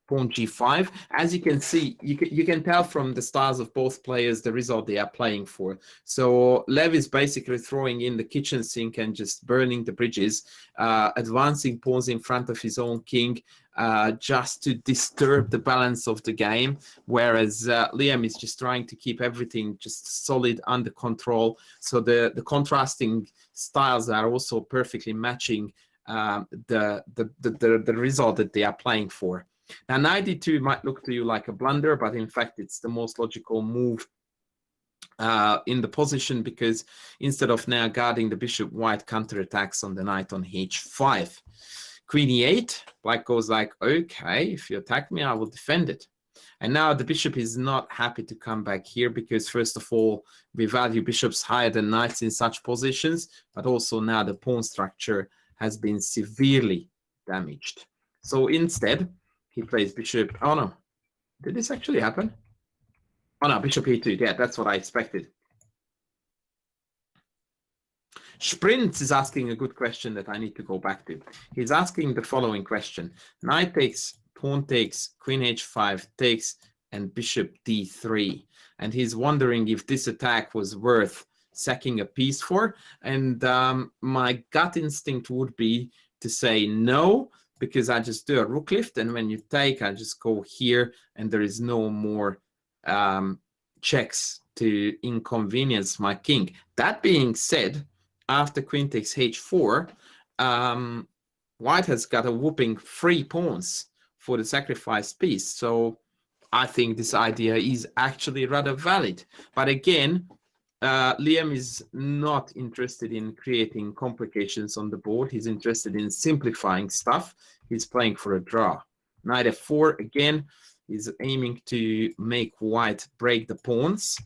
pawn g5. As you can see, you can tell from the styles of both players the result they are playing for. So Lev is basically throwing in the kitchen sink and just burning the bridges, advancing pawns in front of his own king, just to disturb the balance of the game, whereas Liam is just trying to keep everything just solid under control. So the contrasting styles are also perfectly matching the result that they are playing for. Now, knight d2 might look to you like a blunder, but in fact, it's the most logical move in the position, because instead of now guarding the bishop, white counterattacks on the knight on h5. Queen e8, black goes like, okay, if you attack me, I will defend it. And now the bishop is not happy to come back here, because first of all, we value bishops higher than knights in such positions, but also now the pawn structure has been severely damaged. So instead, he plays bishop. Oh no, did this actually happen? Oh no, bishop e2. Yeah, that's what I expected. Sprint is asking a good question that I need to go back to. He's asking the following question: knight takes, pawn takes, queen h5 takes, and bishop d3. And he's wondering if this attack was worth sacking a piece for. And my gut instinct would be to say no, because I just do a rook lift, and when you take, I just go here, and there is no more checks to inconvenience my king. That being said, after queen takes h4, white has got a whooping 3 pawns for the sacrificed piece. So I think this idea is actually rather valid. But again, Liam is not interested in creating complications on the board. He's interested in simplifying stuff. He's playing for a draw. Knight f4, again, is aiming to make white break the pawns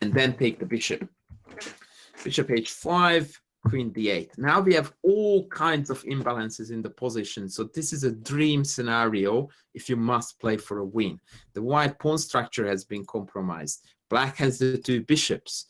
and then take the bishop. Bishop h5, queen d8. Now we have all kinds of imbalances in the position. So this is a dream scenario if you must play for a win. The white pawn structure has been compromised. Black has the 2 bishops.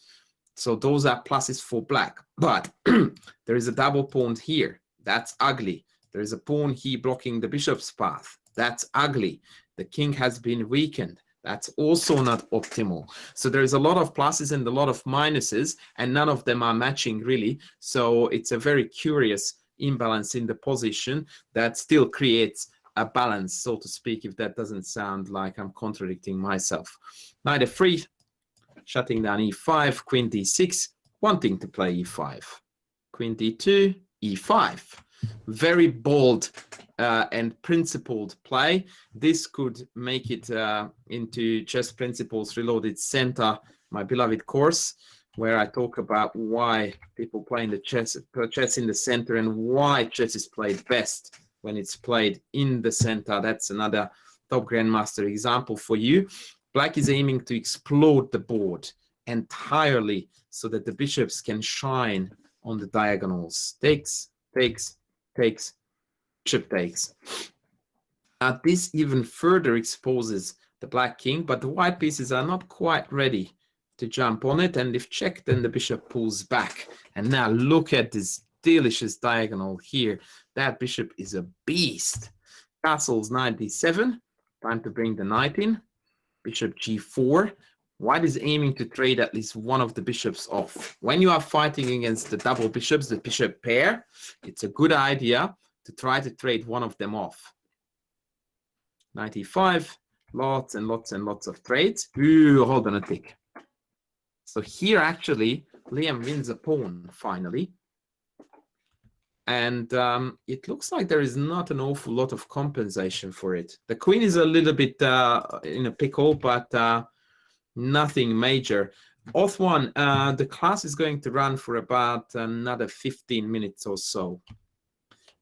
So those are pluses for black. But there is a double pawn here. That's ugly. There is a pawn here blocking the bishop's path. That's ugly. The king has been weakened. That's also not optimal. So there's a lot of pluses and a lot of minuses, and none of them are matching really. So it's a very curious imbalance in the position that still creates a balance, so to speak, if that doesn't sound like I'm contradicting myself. Knight f3, shutting down e5, queen d6, wanting to play e5. Queen d2, e5. Very bold and principled play. This could make it into Chess Principles Reloaded Center, my beloved course, where I talk about why people play in the chess in the center and why chess is played best when it's played in the center. That's another top grandmaster example for you. Black is aiming to explode the board entirely so that the bishops can shine on the diagonals. Takes, takes, takes, bishop takes. This even further exposes the black king, but the white pieces are not quite ready to jump on it, and if checked, then the bishop pulls back. And now look at this delicious diagonal here. That bishop is a beast. Castles knight d7, time to bring the knight in. Bishop g4. White is aiming to trade at least one of the bishops off. When you are fighting against the double bishops, the bishop pair, it's a good idea to try to trade one of them off. 95, lots and lots and lots of trades. Ooh, hold on a tick. So here actually, Liam wins a pawn finally. And it looks like there is not an awful lot of compensation for it. The queen is a little bit in a pickle, but nothing major. Auth 1, the class is going to run for about another 15 minutes or so.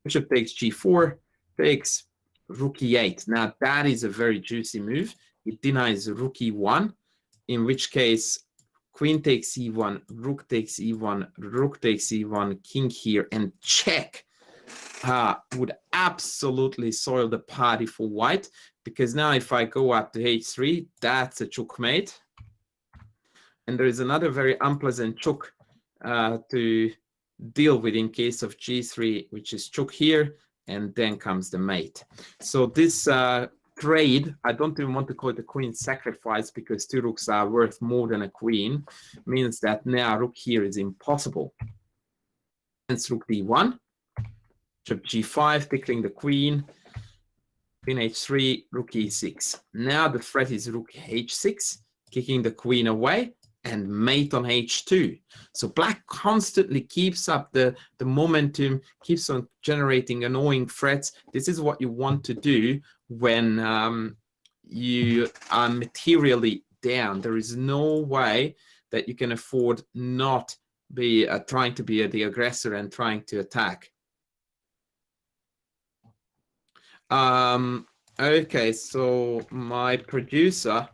Bishop takes g4, takes rook e8. Now that is a very juicy move. It denies rook e1, in which case queen takes e1, rook takes e1, rook takes e1, king here, and check would absolutely soil the party for white, because now if I go up to h3, that's a checkmate. And there is another very unpleasant chook to deal with in case of g3, which is chook here, and then comes the mate. So this trade, I don't even want to call it a queen sacrifice because two rooks are worth more than a queen, means that now rook here is impossible. Hence rook d1, bishop g5, tickling the queen, queen h3, rook e6. Now the threat is rook h6, kicking the queen away, and mate on h2. So black constantly keeps up the momentum, keeps on generating annoying threats. This is what you want to do when you are materially down. There is no way that you can afford not be trying to be the aggressor and trying to attack. Okay, so my producer,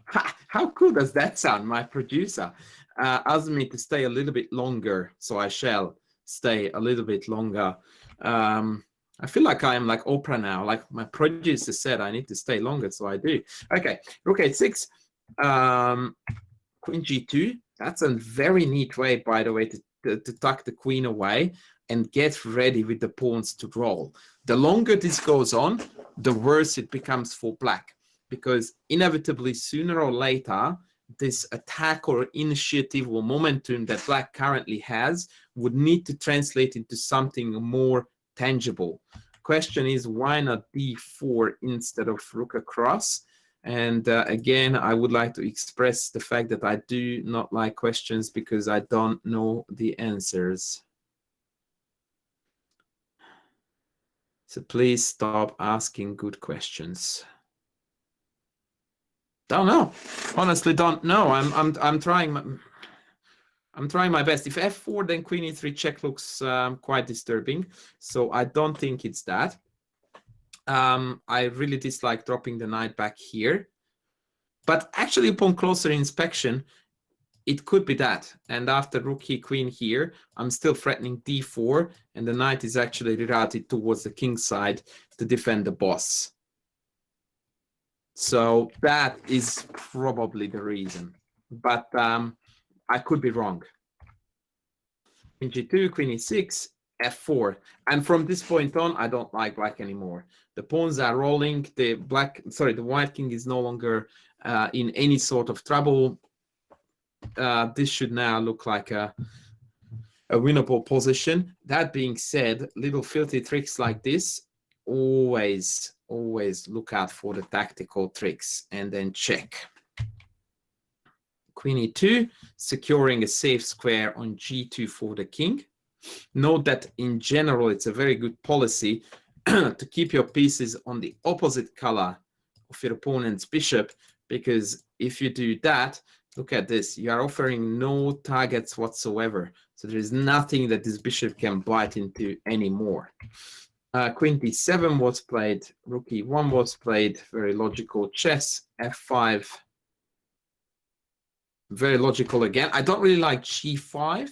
how cool does that sound? My producer asked me to stay a little bit longer, so I shall stay a little bit longer. I feel like I am like Oprah now, like my producer said I need to stay longer, so I do. Okay, rook h6, queen g2. That's a very neat way, by the way, to tuck the queen away and get ready with the pawns to roll. The longer this goes on, the worse it becomes for black, because inevitably sooner or later this attack or initiative or momentum that black currently has would need to translate into something more tangible. Question is, why not d4 instead of rook across? And again, I would like to express the fact that I do not like questions because I don't know the answers. So please stop asking good questions. Don't know. Honestly, don't know. I'm trying my best. If f4, then queen e3 check looks quite disturbing. So I don't think it's that. I really dislike dropping the knight back here. But actually, upon closer inspection, it could be that. And after rook e queen here, I'm still threatening d4, and the knight is actually rerouted towards the king side to defend the boss. So that is probably the reason. But I could be wrong. Queen g2, queen e6, f4. And from this point on, I don't like black anymore. The pawns are rolling. The white king is no longer in any sort of trouble. This should now look like a winnable position. That being said, little filthy tricks like this, always look out for the tactical tricks and then check. Queen e2, securing a safe square on g2 for the king. Note that in general, it's a very good policy to keep your pieces on the opposite color of your opponent's bishop, because if you do that, look at this, you are offering no targets whatsoever. So there is nothing that this bishop can bite into anymore. Queen d7 was played, rook e1 was played, very logical chess, f5. Very logical again. I don't really like g5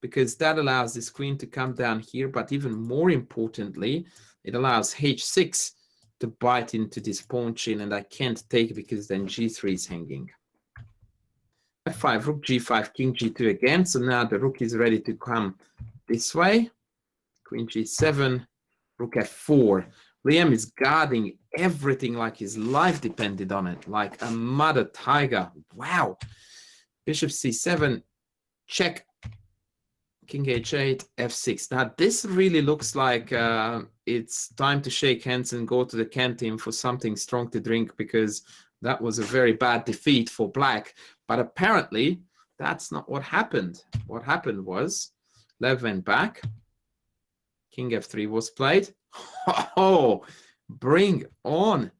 because that allows this queen to come down here, but even more importantly, it allows h6 to bite into this pawn chain, and I can't take because then g3 is hanging. f5, rook g5, king g2 again. So now the rook is ready to come this way. Queen g7, rook f4. Liam is guarding everything like his life depended on it, like a mother tiger. Wow. Bishop c7, check, king h8, f6. Now this really looks like it's time to shake hands and go to the canteen for something strong to drink, because that was a very bad defeat for black. But apparently that's not what happened. What happened was Lev went back, king f3 was played. Oh, bring on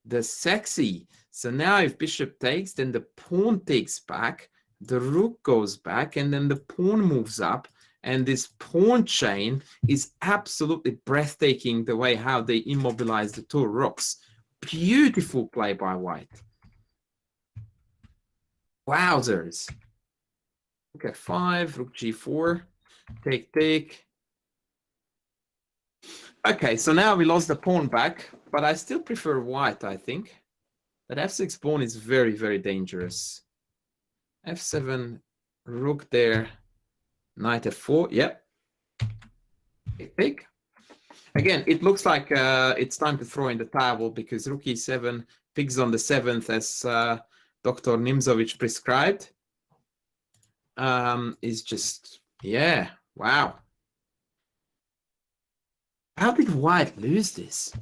the sexy. So now if bishop takes, then the pawn takes back, the rook goes back, and then the pawn moves up. And this pawn chain is absolutely breathtaking, the way how they immobilize the two rooks. Beautiful play by white. Wowzers. Rook f5, rook g4, take. Okay, so now we lost the pawn back, but I still prefer white, I think. That f6 pawn is very, very dangerous. f7, rook there, knight f4, yep. Take. Again, it looks like it's time to throw in the towel, because rook e7, pigs on the 7th, as Dr. Nimzovich prescribed, is just, yeah, wow. How did white lose this?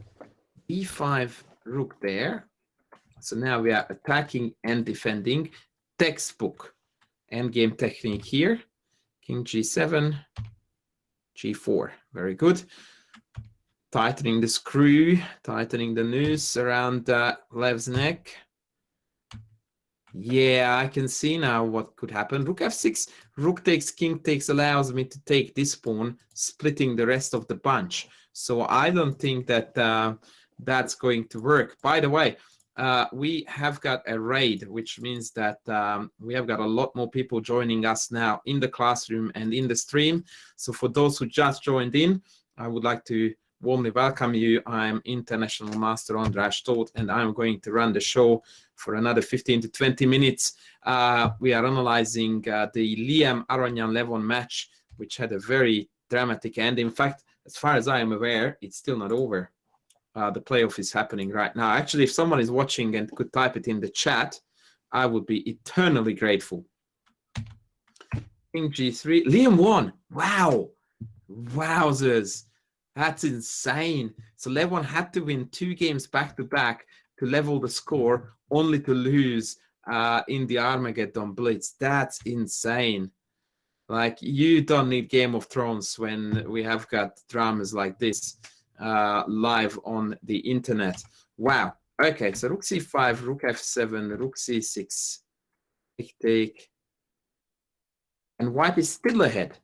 e5, rook there. So now we are attacking and defending. Textbook endgame technique here. King g7, g4. Very good. Tightening the screw, tightening the noose around Lev's neck. Yeah, I can see now what could happen. Rook f6, rook takes, king takes allows me to take this pawn, splitting the rest of the bunch. So I don't think that that's going to work. By the way, we have got a raid, which means that we have got a lot more people joining us now in the classroom and in the stream. So for those who just joined in, I would like to warmly welcome you. I'm International Master Andras Toth, and I'm going to run the show for another 15 to 20 minutes. We are analyzing the Liam Aronian Levon match, which had a very dramatic end. In fact, as far as I am aware, it's still not over. The playoff is happening right now. Actually, if someone is watching and could type it in the chat, I would be eternally grateful. King g3. Liam won. Wow. Wowzers. That's insane. So Levon had to win 2 games back-to-back to level the score, only to lose in the Armageddon Blitz. That's insane. Like, you don't need Game of Thrones when we have got dramas like this live on the internet. Wow. Okay, so rook c5, rook f7, rook c6, take. And white is still ahead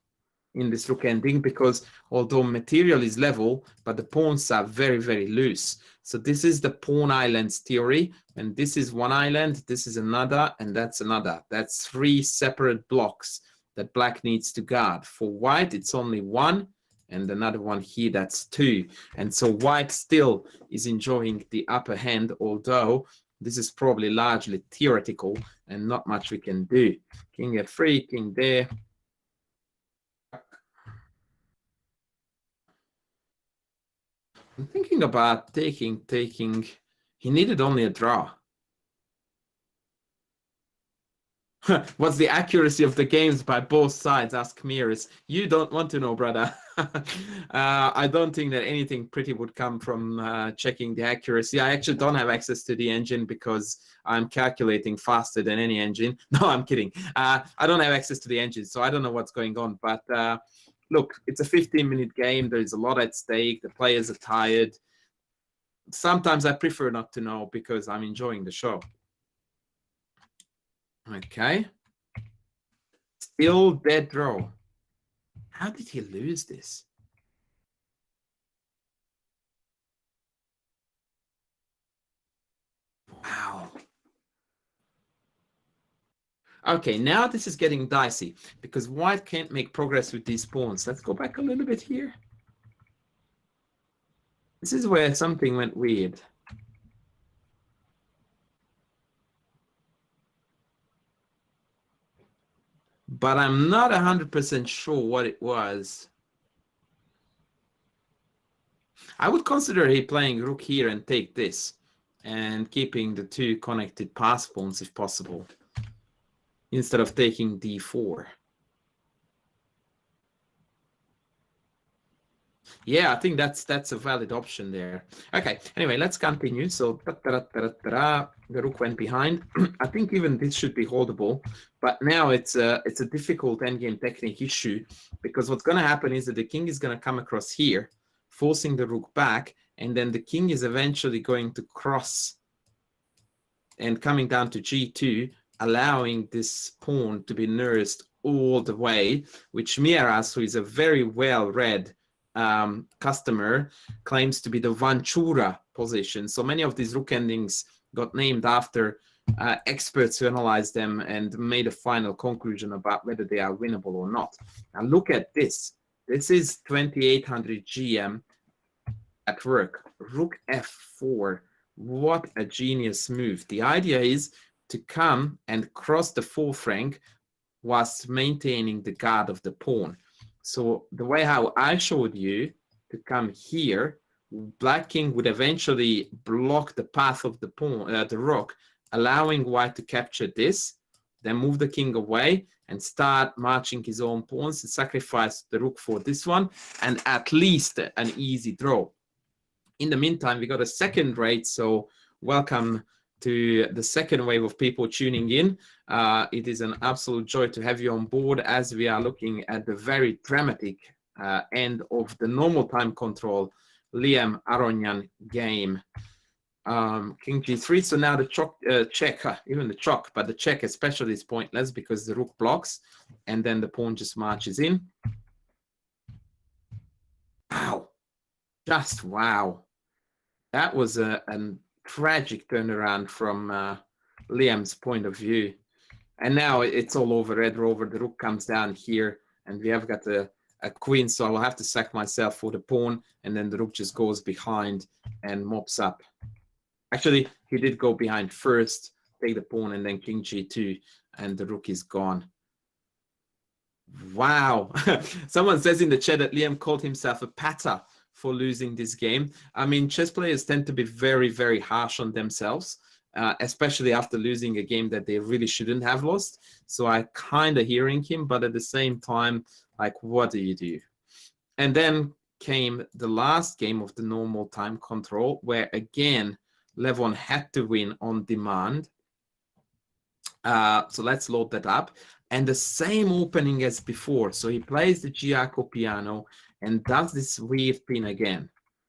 in this rook ending, because although material is level, but the pawns are very, very loose. So this is the pawn islands theory, and this is one island, this is another, and that's another. That's 3 separate blocks that black needs to guard. For white, it's only 1, and another one here, that's 2. And so white still is enjoying the upper hand, although this is probably largely theoretical and not much we can do. King f3, king there. I'm thinking about taking. He needed only a draw. What's the accuracy of the games by both sides? Ask Miris. You don't want to know, brother. I don't think that anything pretty would come from checking the accuracy. I actually don't have access to the engine because I'm calculating faster than any engine. No, I'm kidding. I don't have access to the engine, so I don't know what's going on. But look, it's a 15-minute game. There's a lot at stake. The players are tired. Sometimes I prefer not to know because I'm enjoying the show. Okay. Still dead draw. How did he lose this? Wow. Okay, now this is getting dicey because white can't make progress with these pawns. Let's go back a little bit here. This is where something went weird. But I'm not 100% sure what it was. I would consider he playing rook here and take this and keeping the 2 connected pass pawns if possible. instead of taking d4. Yeah, I think that's a valid option there. Okay, anyway, let's continue. So the rook went behind. I think even this should be holdable, but now it's a difficult endgame technique issue, because what's going to happen is that the king is going to come across here, forcing the rook back, and then the king is eventually going to cross and coming down to g2, allowing this pawn to be nursed all the way, which Miras, who is a very well-read customer, claims to be the Vanchura position. So many of these rook endings got named after experts who analyzed them and made a final conclusion about whether they are winnable or not. Now look at this. This is 2800 GM at work. Rook f4. What a genius move. The idea is to come and cross the fourth rank whilst maintaining the guard of the pawn. So the way how I showed you to come here, black king would eventually block the path of the pawn, the rook, allowing white to capture this, then move the king away and start marching his own pawns and sacrifice the rook for this one, and at least an easy draw. In the meantime, we got a second raid, so welcome to the second wave of people tuning in. It is an absolute joy to have you on board as we are looking at the very dramatic end of the normal time control Liam Aronian game. King g3, so now the check, even the chock, but the check especially is pointless because the rook blocks and then the pawn just marches in. Wow, just wow. That was a tragic turnaround from Liam's point of view. And now it's all over, red rover, the rook comes down here, and we have got a queen, so I will have to sack myself for the pawn, and then the rook just goes behind and mops up. Actually, he did go behind first, take the pawn, and then king g2, and the rook is gone. Wow. Someone says in the chat that Liam called himself a patter for losing this game. I mean, chess players tend to be very, very harsh on themselves, especially after losing a game that they really shouldn't have lost. So I kind of hearing him, but at the same time, like, what do you do? And then came the last game of the normal time control, where again, Levon had to win on demand. So let's load that up. And the same opening as before. So he plays the Giaco piano and does this weird pin again.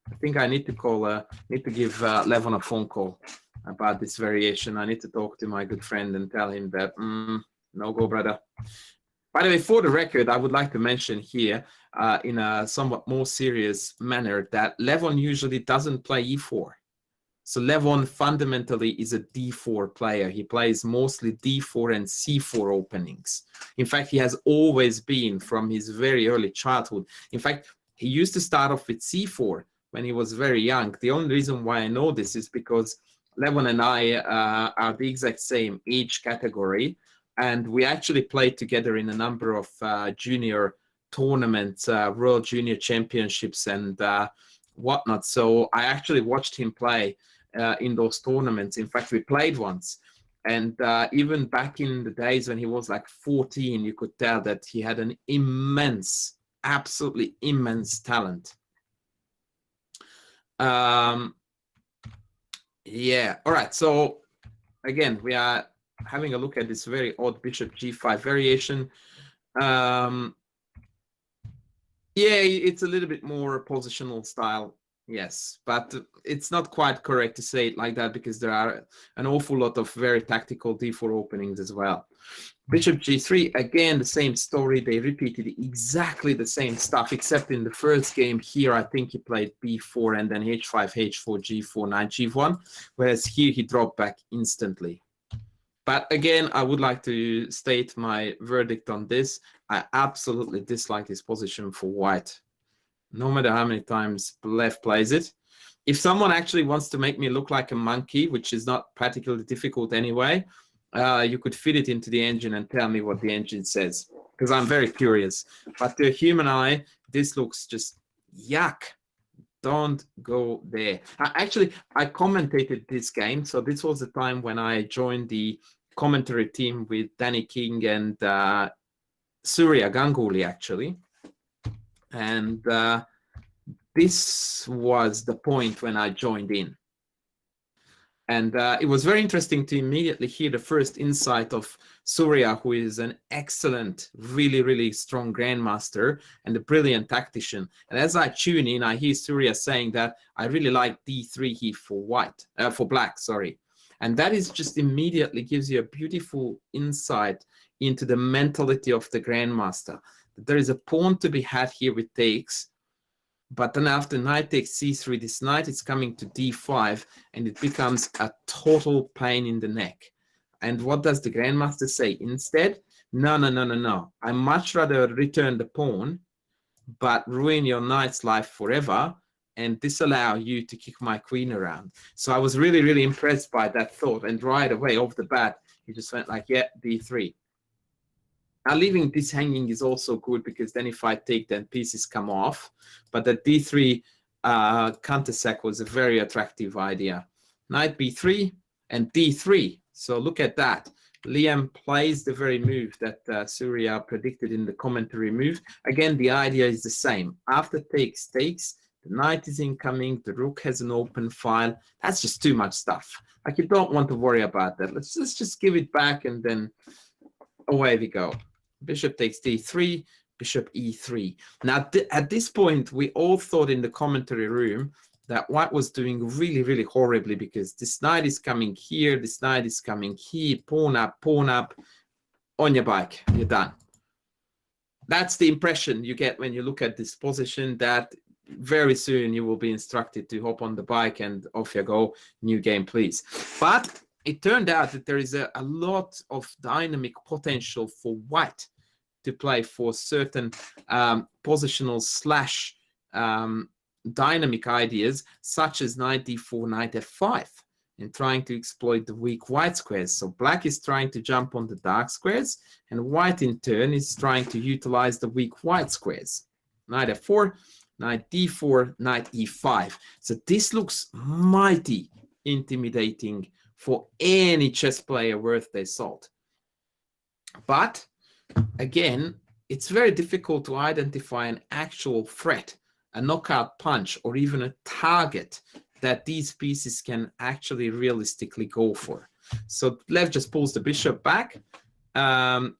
I think I need to call, need to give Levon a phone call about this variation. I need to talk to my good friend and tell him that, no go, brother. By the way, for the record, I would like to mention here in a somewhat more serious manner that Levon usually doesn't play e4. So Levon fundamentally is a d4 player. He plays mostly d4 and c4 openings. In fact, he has always been from his very early childhood. In fact, he used to start off with c4 when he was very young. The only reason why I know this is because Levon and I are the exact same age category, and we actually played together in a number of junior tournaments, World Junior Championships and whatnot. So I actually watched him play in those tournaments. In fact, we played once, and even back in the days when he was like 14, you could tell that he had an immense, absolutely immense talent. Yeah, all right, so again, we are having a look at this very odd bishop g5 variation. Yeah, it's a little bit more positional style. Yes, but it's not quite correct to say it like that because there are an awful lot of very tactical d4 openings as well. Bishop g3, again, the same story. They repeated exactly the same stuff, except in the first game here, I think he played b4 and then h5, h4, g4, knight g1, whereas here he dropped back instantly. But again, I would like to state my verdict on this. I absolutely dislike this position for white. No matter how many times Lev plays it. If someone actually wants to make me look like a monkey, which is not particularly difficult anyway, you could fit it into the engine and tell me what the engine says, because I'm very curious. But to a human eye, this looks just yuck. Don't go there. Actually, I commentated this game. So this was the time when I joined the commentary team with Danny King and Surya Ganguly, actually. And this was the point when I joined in. And it was very interesting to immediately hear the first insight of Surya, who is an excellent, really, really strong grandmaster and a brilliant tactician. And as I tune in, I hear Surya saying that I really like d3 here for black, sorry. And that is just immediately gives you a beautiful insight into the mentality of the grandmaster. There is a pawn to be had here with takes. But then after knight takes c3, this knight is coming to d5, and it becomes a total pain in the neck. And what does the grandmaster say instead? No, no, no, no, no. I much rather return the pawn, but ruin your knight's life forever and disallow you to kick my queen around. So I was really, really impressed by that thought. And right away, off the bat, he just went like, yeah, d3. Now, leaving this hanging is also good because then if I take, then pieces come off. But the d3 counter-sack was a very attractive idea. Knight b3 and d3. So look at that. Liam plays the very move that Surya predicted in the commentary move. Again, the idea is the same. After takes, takes, the knight is incoming, the rook has an open file. That's just too much stuff. Like, you don't want to worry about that. Let's just give it back and then away we go. Bishop takes d3, bishop e3. Now, at this point, we all thought in the commentary room that White was doing really, really horribly because this knight is coming here, this knight is coming here, pawn up, on your bike, you're done. That's the impression you get when you look at this position, that very soon you will be instructed to hop on the bike and off you go, new game, please. But it turned out that there is a lot of dynamic potential for White to play for certain positional slash dynamic ideas, such as knight d4, knight f5, and trying to exploit the weak white squares. So black is trying to jump on the dark squares, and white in turn is trying to utilize the weak white squares. Knight f4, knight d4, knight e5. So this looks mighty intimidating for any chess player worth their salt. But again, it's very difficult to identify an actual threat, a knockout punch, or even a target that these pieces can actually realistically go for. So Lev just pulls the bishop back and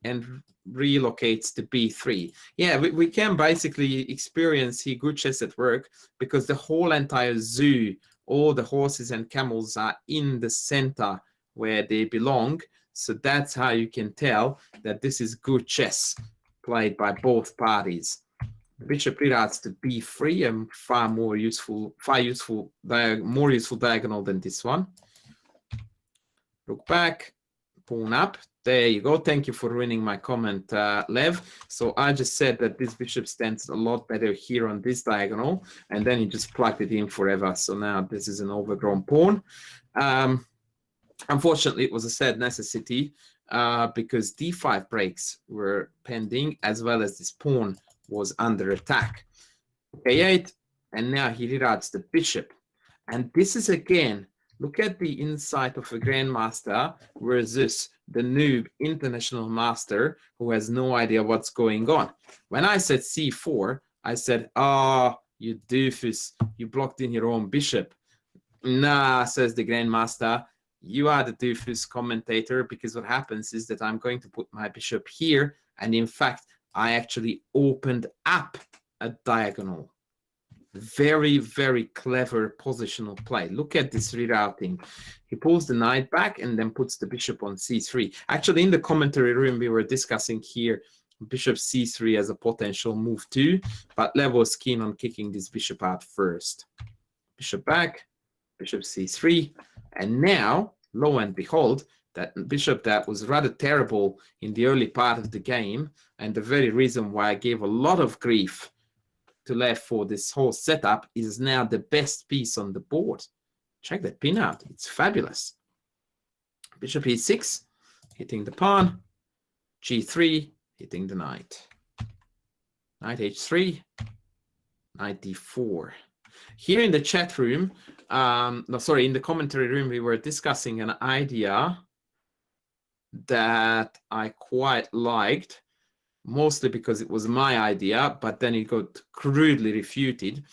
relocates to b3. Yeah, we can basically experience here good chess at work because the whole entire zoo, all the horses and camels are in the center where they belong. So that's how you can tell that this is good chess played by both parties. The bishop reroutes to b3, and more useful diagonal than this one. Rook back, pawn up. There you go. Thank you for ruining my comment, Lev. So I just said that this bishop stands a lot better here on this diagonal, and then he just plugged it in forever. So now this is an overgrown pawn. Unfortunately, it was a sad necessity because d5 breaks were pending, as well as this pawn was under attack. a8, and now he reroutes the bishop. And this is, again, look at the insight of a grandmaster versus the noob international master who has no idea what's going on. When I said c4, I said, oh, you doofus, you blocked in your own bishop. Nah, says the grandmaster, you are the doofus commentator, because what happens is that I'm going to put my bishop here, and in fact, I actually opened up a diagonal. Very, very clever positional play. Look at this rerouting. He pulls the knight back and then puts the bishop on c3. Actually, in the commentary room, we were discussing here bishop c3 as a potential move too, but Lev was keen on kicking this bishop out first. Bishop back, bishop c3, and now, lo and behold, that bishop that was rather terrible in the early part of the game, and the very reason why I gave a lot of grief to Lev for this whole setup, is now the best piece on the board. Check that pin out. It's fabulous. Bishop e6, hitting the pawn. g3, hitting the knight. Knight h3, knight d4. Here in the chat room, in the commentary room, we were discussing an idea that I quite liked, mostly because it was my idea, but then it got crudely refuted.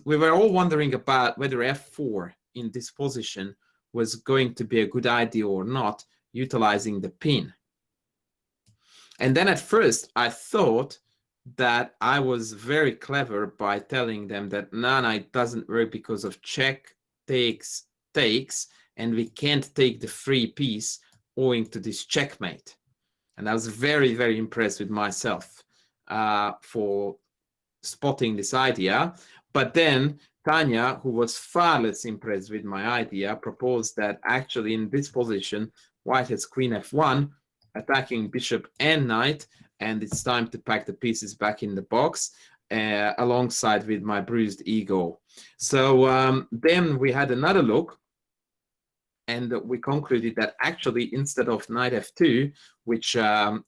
We were all wondering about whether f4 in this position was going to be a good idea or not, utilizing the pin. And then at first I thought that I was very clever by telling them that no, it doesn't work because of check, takes, and we can't take the free piece owing to this checkmate. And I was very, very impressed with myself for spotting this idea. But then Tanya, who was far less impressed with my idea, proposed that actually in this position, white has queen f1, attacking bishop and knight, and it's time to pack the pieces back in the box alongside with my bruised ego. So then we had another look, and we concluded that actually instead of knight f2, which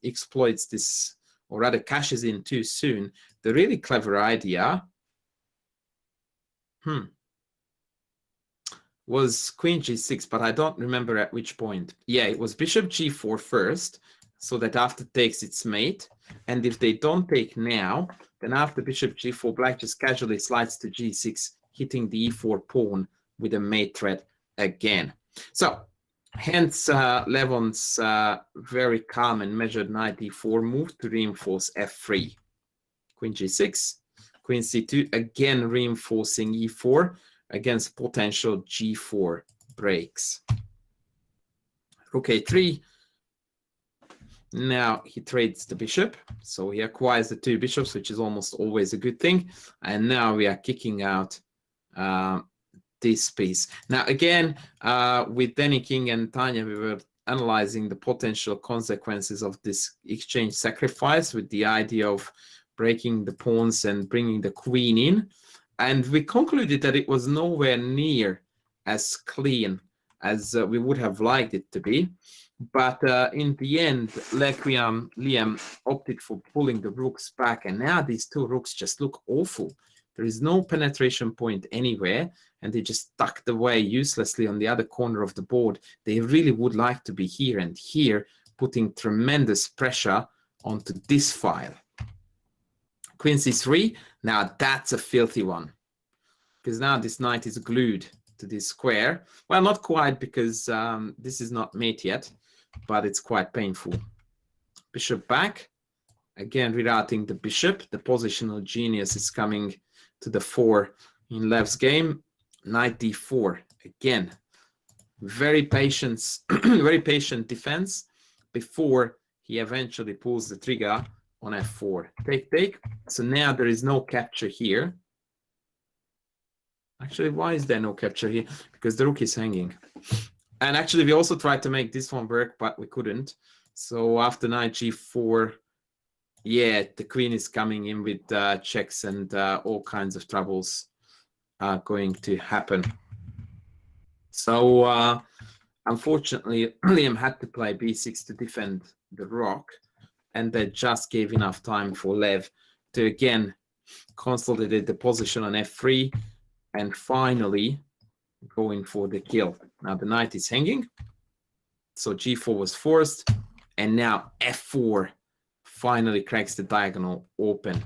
exploits this, or rather cashes in too soon, the really clever idea was queen g6, but I don't remember at which point. Yeah, it was bishop g4 first, so that after takes its mate, and if they don't take now, then after bishop g4, black just casually slides to g6, hitting the e4 pawn with a mate threat again. So hence Levon's very calm and measured knight e4 move to reinforce f3. Queen g6, queen c2, again reinforcing e4 against potential g4 breaks. Rook a3. Now he trades the bishop, so he acquires the two bishops, which is almost always a good thing. And now we are kicking out this piece. Now again, with Danny King and Tanya, we were analyzing the potential consequences of this exchange sacrifice with the idea of breaking the pawns and bringing the queen in. And we concluded that it was nowhere near as clean as we would have liked it to be. But in the end, Liam opted for pulling the rooks back. And now these two rooks just look awful. There is no penetration point anywhere, and they just tucked away uselessly on the other corner of the board. They really would like to be here and here, putting tremendous pressure onto this file. Queen c3, now that's a filthy one, because now this knight is glued to this square. Well, not quite, because this is not mate yet, but it's quite painful. Bishop back, again rerouting the bishop. The positional genius is coming to the fore in Lev's game. Knight d4, again, very patient defense before he eventually pulls the trigger on f4. Take. So now there is no capture here. Actually, why is there no capture here? Because the rook is hanging. And actually, we also tried to make this one work, but we couldn't. So after knight g4, yeah, the queen is coming in with checks, and all kinds of troubles are going to happen. So unfortunately, Liam had to play b6 to defend the rock, and that just gave enough time for Lev to again consolidate the position on f3 and finally going for the kill. Now the knight is hanging, so g4 was forced, and now f4 finally cracks the diagonal open.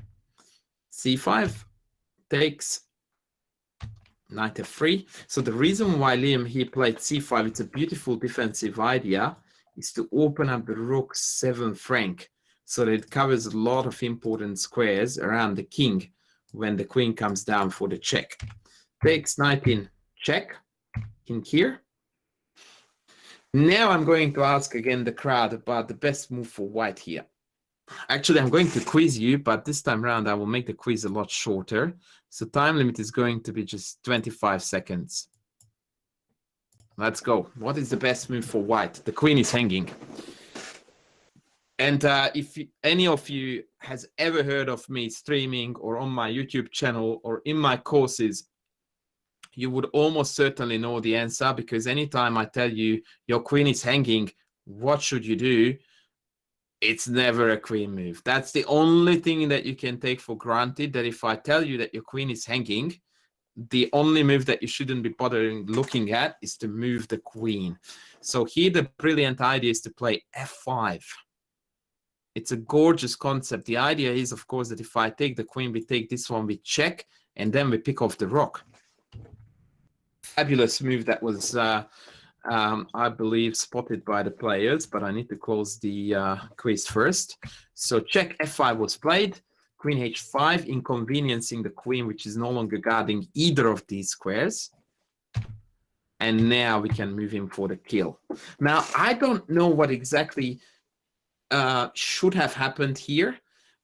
c5 takes, knight f3. So the reason why Liam here played c5, it's a beautiful defensive idea, is to open up the rook 7th rank, so that it covers a lot of important squares around the king when the queen comes down for the check. Takes, knight in check, king here. Now I'm going to ask again the crowd about the best move for white here. Actually, I'm going to quiz you, but this time around I will make the quiz a lot shorter. So time limit is going to be just 25 seconds. Let's go. What is the best move for white? The queen is hanging. And if any of you has ever heard of me streaming or on my YouTube channel or in my courses, you would almost certainly know the answer, because anytime I tell you your queen is hanging, what should you do? It's never a queen move. That's the only thing that you can take for granted, that if I tell you that your queen is hanging, the only move that you shouldn't be bothering looking at is to move the queen. So here the brilliant idea is to play f5. It's a gorgeous concept. The idea is, of course, that if I take the queen, we take this one, we check, and then we pick off the rook. Fabulous move that was, I believe, spotted by the players, but I need to close the quiz first. So check f5 was played. Queen h5, inconveniencing the queen, which is no longer guarding either of these squares. And now we can move him for the kill. Now, I don't know what exactly should have happened here.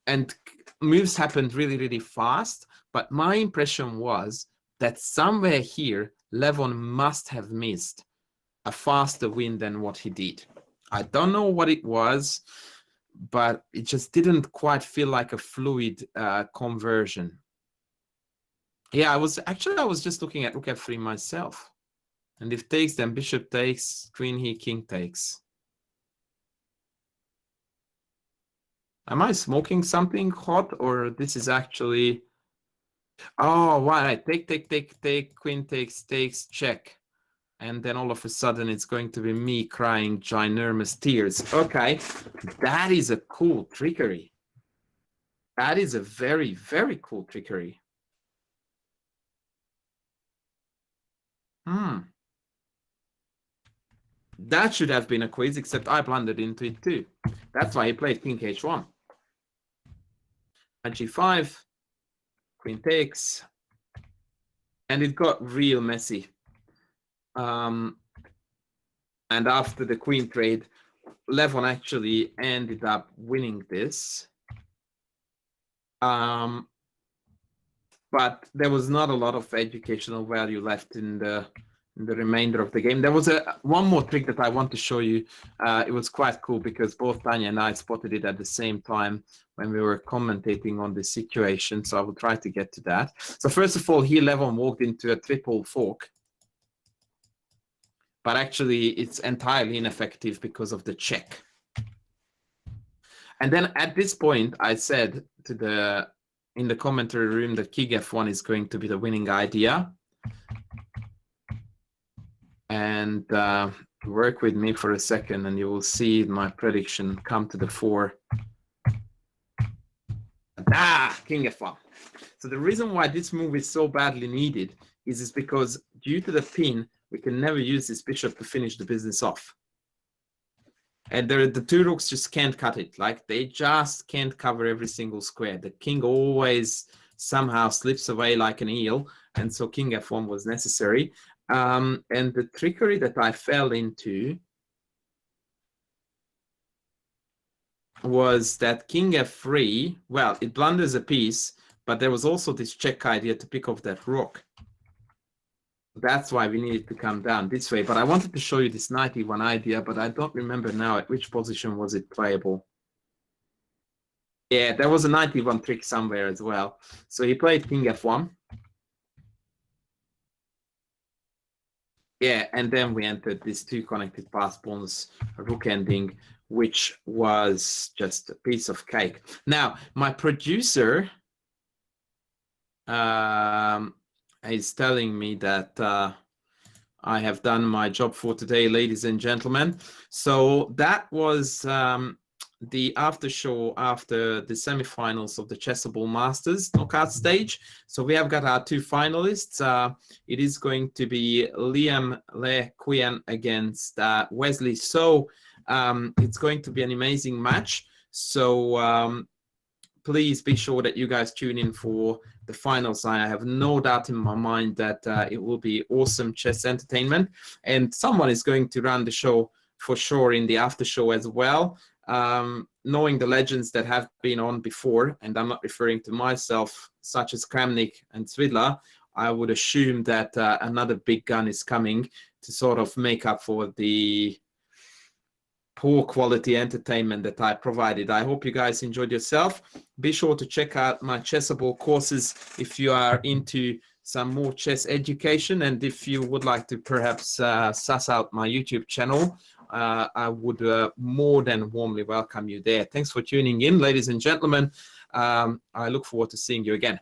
And moves happened really, really fast. But my impression was that somewhere here, Levon must have missed a faster win than what he did. I don't know what it was, but it just didn't quite feel like a fluid conversion. Yeah, I was just looking at rook f3 myself. And if takes, then bishop takes, queen here, king takes. Am I smoking something hot, or this is actually... Oh, right, take, queen takes, check. And then all of a sudden it's going to be me crying ginormous tears. Okay, that is a cool trickery. That is a very, very cool trickery. That should have been a quiz, except I blundered into it too. That's why he played king h1. And g5, queen takes, and it got real messy. And after the queen trade, Levon actually ended up winning this. But there was not a lot of educational value left in the remainder of the game. There was one more trick that I want to show you. It was quite cool because both Tanya and I spotted it at the same time when we were commentating on the situation. So I will try to get to that. So first of all, here Levon walked into a triple fork. But actually, it's entirely ineffective because of the check. And then at this point, I said in the commentary room that king f1 is going to be the winning idea. And work with me for a second, and you will see my prediction come to the fore. King f1. So the reason why this move is so badly needed is because due to the pin, we can never use this bishop to finish the business off. And the two rooks just can't cut it. Like, they just can't cover every single square. The king always somehow slips away like an eel. And so king f1 was necessary. And the trickery that I fell into was that king f3, well, it blunders a piece, but there was also this check idea to pick off that rook. That's why we needed to come down this way. But I wanted to show you this knight e1 idea, but I don't remember now at which position was it playable. Yeah, there was a knight e1 trick somewhere as well. So he played king f1. Yeah, and then we entered this two connected pass pawns rook ending, which was just a piece of cake. Now, my producer is telling me that I have done my job for today, ladies and gentlemen. So that was the after show after the semifinals of the Chessable Masters knockout stage. So we have got our two finalists. It is going to be Liam Le Quien against Wesley So. It's going to be an amazing match. So please be sure that you guys tune in for the finals. I have no doubt in my mind that it will be awesome chess entertainment. And someone is going to run the show for sure in the after show as well. Knowing the legends that have been on before, and I'm not referring to myself, such as Kramnik and Svidla, I would assume that another big gun is coming to sort of make up for the poor quality entertainment that I provided. I hope you guys enjoyed yourself. Be sure to check out my Chessable courses if you are into some more chess education, and if you would like to perhaps suss out my YouTube channel, I would more than warmly welcome you there. Thanks for tuning in, ladies and gentlemen. I look forward to seeing you again.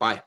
Bye.